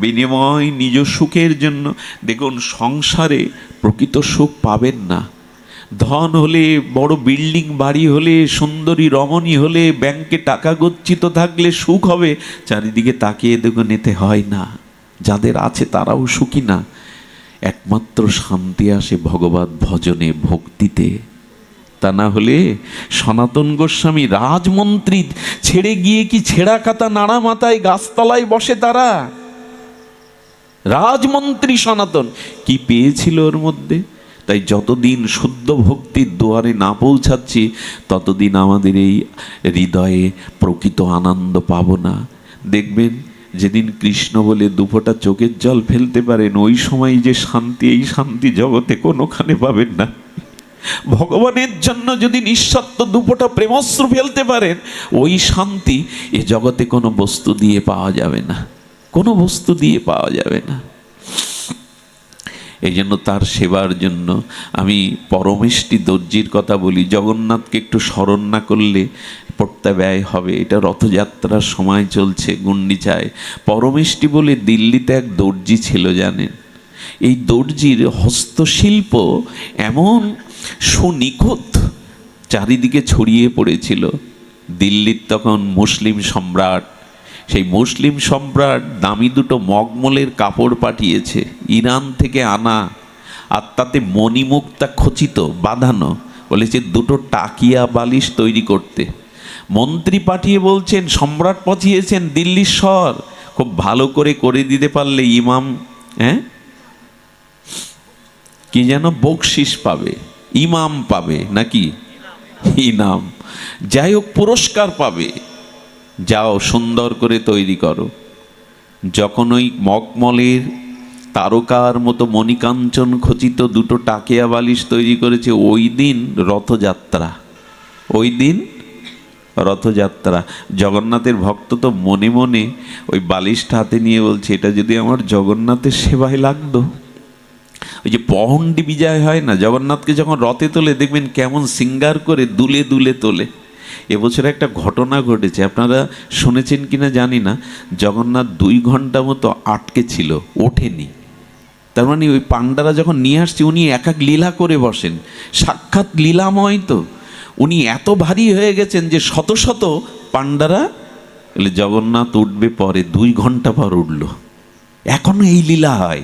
বিনিময় নিজ সুখের জন্য। দেখুন, সংসারে প্রকৃত সুখ পাবেন না। ধন হলে, বড় বিল্ডিং বাড়ি হলে, সুন্দরী রমণী হলে, ব্যাংকে টাকা গচ্ছিত থাকলে সুখ হবে, চারিদিকে তাকিয়ে দেখুন নিতে হয় না। যাদের আছে তারাও সুখী না। একমাত্র শান্তি আসে ভগবত ভজনে, ভক্তিতে। তা না হলে সনাতন গোস্বামী রাজমন্ত্রী ছেড়ে গিয়ে কি ছেঁড়া কাতা নাড়া মাথায় গাছতলায় বসে তারা? রাজমন্ত্রী সনাতন কি পেয়েছিল ওর মধ্যে? তাই যতদিন শুদ্ধ ভক্তির দুয়ারে না পৌঁছাচ্ছি ততদিন আমাদের এই হৃদয়ে প্রকৃত আনন্দ পাব না। দেখবেন যেদিন কৃষ্ণ বলে দুফোঁটা চোখের জল ফেলতে পারেন, ওই সময় যে শান্তি, এই শান্তি জগতে কোনোখানে পাবেন না। ভগবানের জন্য যদি নিঃস্বার্থ দুফোঁটা প্রেমশ্রু ফেলতে পারেন, ওই শান্তি এ জগতে কোনো বস্তু দিয়ে পাওয়া যাবে না, কোনো বস্তু দিয়ে পাওয়া যাবে না। এই জন্য তার সেবার জন্য আমি পরমেষ্টি দর্জির কথা বলি। জগন্নাথকে একটু স্মরণ না করলে পড়তে ব্যয় হবে। এটা রথযাত্রার সময় চলছে গুন্ডিচায়। পরমেষ্টি বলে দিল্লিতে এক দর্জি ছিল, জানেন? এই দর্জির হস্তশিল্প এমন সুনিখুঁত, চারিদিকে ছড়িয়ে পড়েছিল। দিল্লির তখন মুসলিম সম্রাট, সেই মুসলিম সম্রাট দামি দুটো মগমলের কাপড় পাঠিয়েছে ইরান থেকে আনা, আর তাতে মণিমুক্তা খচিত বাঁধানো, বলেছে দুটো টাকিয়া বালিশ তৈরি করতে। মন্ত্রী পাঠিয়ে বলছেন, সম্রাট পাঠিয়েছেন দিল্লির শহর, খুব ভালো করে করে দিতে পারলে ইমাম, হ্যাঁ কি যেন বকশিস পাবে, ইমাম পাবে নাকি ইনাম, যাই হোক পুরস্কার পাবে। যাও সুন্দর করে তৈরি করো। যখন ওই মকমলের তারকার মতো মণিকাঞ্চন খচিত দুটো টাকিয়া বালিশ তৈরি করেছে, ওই দিন রথযাত্রা, ওই দিন রথযাত্রা। জগন্নাথের ভক্ত তো মনে মনে ওই বালিশটা হাতে নিয়ে বলছে, এটা যদি আমার জগন্নাথের সেবায় লাগতো। ওই যে পহণ্ডি বিজয় হয় না, জগন্নাথকে যখন রথে তোলে দেখবেন কেমন সিঙ্গার করে দুলে দুলে তোলে। এবছর একটা ঘটনা ঘটেছে, আপনারা শুনেছেন কিনা জানি না। জগন্নাথ 2 ঘন্টা মতো আটকে ছিল, ওঠেনি। তার মানে ওই পাণ্ডারা যখন নিয়ে আসছে, উনি এক এক লীলা করে বসেন, সাক্ষাৎ লীলাময়। তো উনি এত ভারী হয়ে গেছেন যে শত শত পাণ্ডারা বলে জগন্নাথ উঠবে পরে, 2 ঘন্টা পর উঠল। এখনো এই লীলা হয়,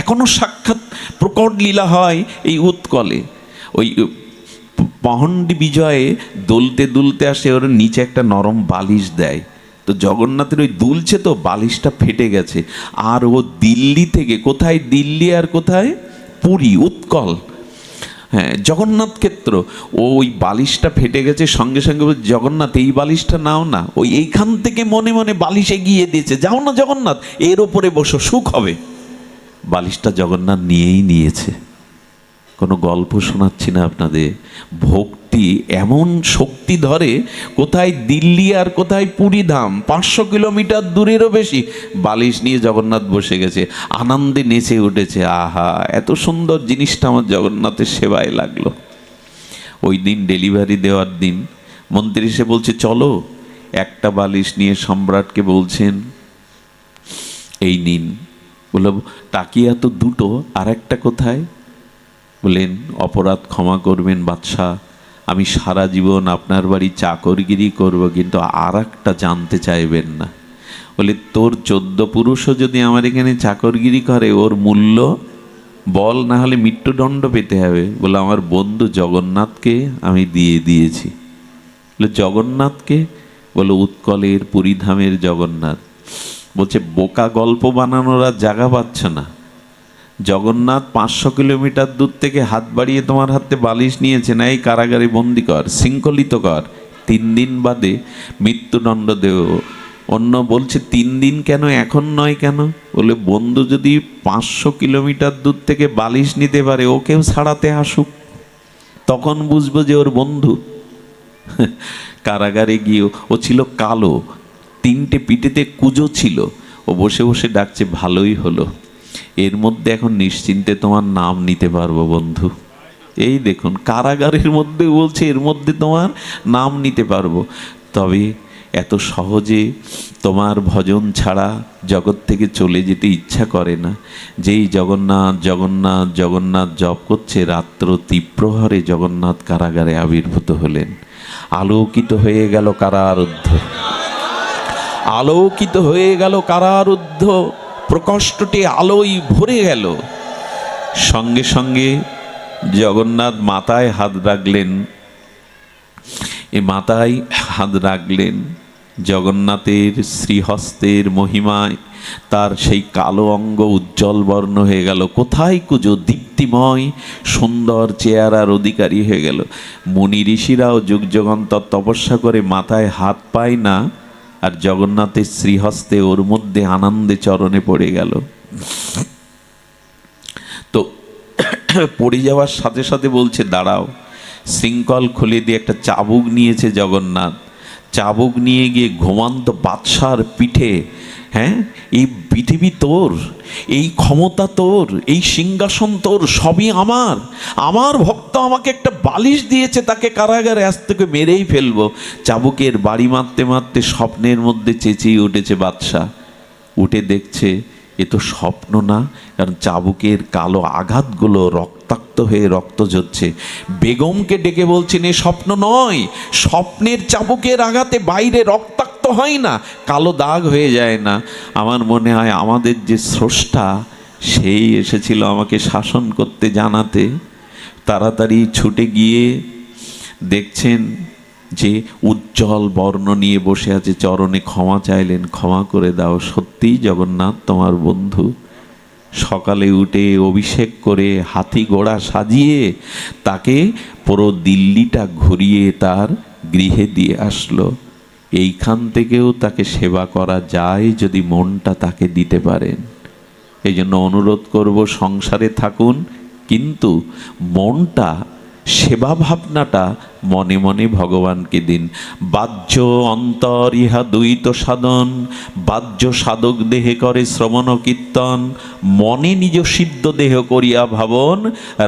এখনো সাক্ষাৎ প্রকট লীলা হয় এই উৎকলে। ওই পহণ্ডি বিজয়ে দুলতে দুলতে আসে, ওর নিচে একটা নরম বালিশ দেয়। তো জগন্নাথের ওই দুলছে তো বালিশটা ফেটে গেছে। আর ও দিল্লি থেকে, কোথায় দিল্লি আর কোথায় পুরী, উৎকল, হ্যাঁ জগন্নাথ ক্ষেত্র, ওই বালিশটা ফেটে গেছে। সঙ্গে সঙ্গে জগন্নাথ এই বালিশটা নাও না। ওই এইখান থেকে মনে মনে বালিশ এগিয়ে দিয়েছে, যাও না জগন্নাথ, এর ওপরে বসো, সুখ হবে। বালিশটা জগন্নাথ নিয়েই নিয়েছে। কোনো গল্প শোনাচ্ছি না আপনাদের। ভক্তি এমন শক্তি ধরে, কোথায় দিল্লি আর কোথায় পুরী ধাম, 500 কিলোমিটার দূরেরও বেশি, বালিশ নিয়ে জগন্নাথ বসে গেছে, আনন্দে নেচে উঠেছে। আহা, এত সুন্দর জিনিসটা আমার জগন্নাথের সেবায় লাগলো। ওই দিন ডেলিভারি দেওয়ার দিন মন্ত্রী এসে বলছে, চলো। একটা বালিশ নিয়ে সম্রাটকে বলছেন, এই নিন। বলল টাকিয়া তো দুটো, আর একটা কোথায়? বললেন অপরাধ ক্ষমা করবেন বাদশাহ, আমি সারা জীবন আপনার বাড়ি চাকরগিরি করব, কিন্তু আর একটা জানতে চাইবেন না। বলে তোর 14 পুরুষও যদি আমার এখানে চাকরগিরি করে, ওর মূল্য বল, না হলে মৃত্যুদণ্ড পেতে হবে। বলে আমার বন্ধু জগন্নাথকে আমি দিয়ে দিয়েছি। বলে জগন্নাথকে? বলে উৎকলের পুরীধামের জগন্নাথ। বলছে বোকা, গল্প বানানোর আর জায়গা পাচ্ছ না। জগন্নাথ 500 কিলোমিটার দূর থেকে হাত বাড়িয়ে তোমার হাতে বালিশ নিয়েছে, না এই কারাগারে বন্দি কর, শৃঙ্খলিত কর, 3 দিন বাদে মৃত্যুদণ্ড দেব। অন্য বলছে 3 দিন কেন, এখন নয় কেন? বলে বন্ধু যদি 500 কিলোমিটার দূর থেকে বালিশ নিতে পারে, ওকেও ছাড়াতে আসুক, তখন বুঝবো যে ওর বন্ধু। কারাগারে গিয়ে ও ছিল কালো, 3টে পিঠেতে কুজো ছিল, ও বসে বসে ডাকছে ভালোই হলো, এর মধ্যে এখন নিশ্চিন্তে তোমার নাম নিতে পারবো বন্ধু। এই দেখুন কারাগারের মধ্যে বলছে এর মধ্যে তোমার নাম নিতে পারবো। তবে এত সহজে তোমার ভজন ছাড়া জগৎ থেকে চলে যেতে ইচ্ছা করে না। যেই জগন্নাথ জগন্নাথ জগন্নাথ জপ করছে, রাত্র তীব্রহরে জগন্নাথ কারাগারে আবির্ভূত হলেন। আলোকিত হয়ে গেল কারারুদ্ধ, আলোকিত হয়ে গেল কারারুদ্ধ, প্রকোষ্ঠটি আলোয় ভরে গেল। সঙ্গে সঙ্গে জগন্নাথ মাথায় হাত রাখলেন, এ মাথায় হাত রাখলেন। জগন্নাথের শ্রীহস্তের মহিমায় তার সেই কালো অঙ্গ উজ্জ্বল বর্ণ হয়ে গেল। কোথায় কুজো, দীপ্তিময় সুন্দর চেহারার অধিকারী হয়ে গেল। মুনি ঋষিরাও যুগ যুগান্তর তপস্যা করে মাথায় হাত পায় না, আর জগন্নাথের শ্রীহস্তে ওর মধ্যে আনন্দে চরণে পড়ে গেল। তো পড়ে যাওয়ার সাথে সাথে বলছে দাঁড়াও। শৃঙ্খল খুলে দিয়ে একটা চাবুক নিয়েছে জগন্নাথ, চাবুক নিয়ে গিয়ে ঘুমন্ত বাদশার পিঠে, হ্যাঁ এই পৃথিবী তোর, এই ক্ষমতা তোর, এই সিংহাসন তোর, সবই আমার। আমার ভক্ত আমাকে একটা বালিশ দিয়েছে, তাকে কারাগারে আজ থেকে মেরেই ফেলবো। চাবুকের বাড়ি মারতে মারতে স্বপ্নের মধ্যে চেঁচিয়ে উঠেছে বাদশাহ। উঠে দেখছে এ তো স্বপ্ন না, কারণ চাবুকের কালো আঘাতগুলো রক্তাক্ত হয়ে রক্ত ঝরছে। বেগমকে ডেকে বলছেন এ স্বপ্ন নয়, স্বপ্নের চাবুকের আঘাতে বাইরে রক্তাক্ত হয় না, কালো দাগ হয়ে যায় না। আমার মনে হয় আমাদের যে স্রষ্টা, সেই এসেছিল আমাকে শাসন করতে জানাতে। তাড়াতাড়ি ছুটে গিয়ে দেখছেন যে উজ্জ্বল বর্ণ নিয়ে বসে আছে, চরণে ক্ষমা চাইলেন, ক্ষমা করে দাও, সত্যিই জগন্নাথ তোমার বন্ধু। সকালে উঠে অভিষেক করে হাতি ঘোড়া সাজিয়ে তাকে পুরো দিল্লিটা ঘুরিয়ে তার গৃহে দিয়ে আসলো। এইখান থেকেও তাকে সেবা করা যায় যদি মনটা তাকে দিতে পারেন। এই জন্য অনুরোধ করব, সংসারে থাকুন কিন্তু মনটা, সেবা ভাবনাটা মনে মনে ভগবানকে দিন। বাহ্য অন্তর ইহা দ্বৈত সাধন, বাহ্য সাধক দেহে করে শ্রবণ কীর্তন, মনে নিজ সিদ্ধ দেহ করিয়া ভাবন,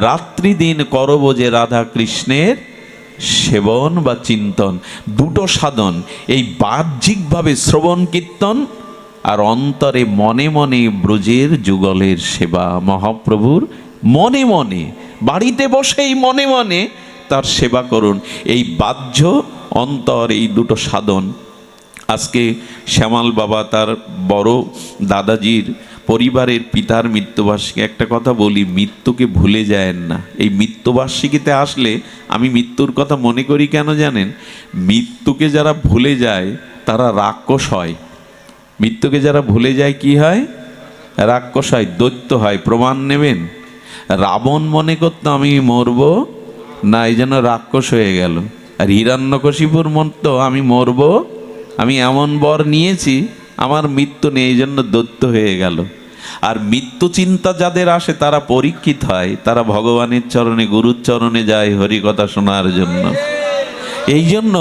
রাত্রি দিন করব যে রাধা কৃষ্ণের সেবন বা চিন্তন। দুটো সাধন, এই বাহ্যিকভাবে শ্রবণ কীর্তন, আর অন্তরে মনে মনে ব্রজের যুগলের সেবা, মহাপ্রভুর মনে মনে, বাড়িতে বসেই মনে মনে তার সেবা করুন। এই বাহ্য অন্তর, এই দুটো সাধন। আজকে শ্যামাল বাবা তার বড় দাদাজির পরিবারের পিতার মৃত্যুবার্ষিকী। একটা কথা বলি, মৃত্যুকে ভুলে যায়েন না। এই মৃত্যুবার্ষিকীতে আসলে আমি মৃত্যুর কথা মনে করি কেন জানেন? মৃত্যুকে যারা ভুলে যায় তারা রাক্ষস হয়। মৃত্যুকে যারা ভুলে যায় কি হয়? রাক্ষস হয়, দৈত্য হয়। প্রমাণ নেবেন? রাবণ মনে করতো আমি মরব না, এই জন্য রাক্ষস হয়ে গেল। আর হিরণ্যকশিপুর মতো আমি মরব, আমি এমন বর নিয়েছি, আমার মৃত্যু নেই, এই জন্য দৈত্য হয়ে গেল। আর মৃত্যু চিন্তা যাদের আসে তারা পরীক্ষিত হয়, তারা ভগবানের চরণে, গুরুর চরণে যায় হরিকথা শোনার জন্য। এই জন্য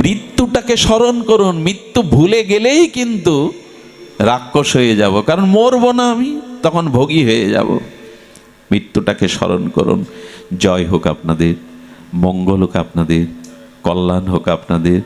মৃত্যুটাকে স্মরণ করুন। মৃত্যু ভুলে গেলেই কিন্তু রাক্ষস হয়ে যাব, কারণ মরবো না আমি, তখন ভোগী হয়ে যাব। মৃত্যুটাকে স্মরণ করুন। জয় হোক আপনাদের, মঙ্গল হোক আপনাদের, কল্যাণ হোক আপনাদের।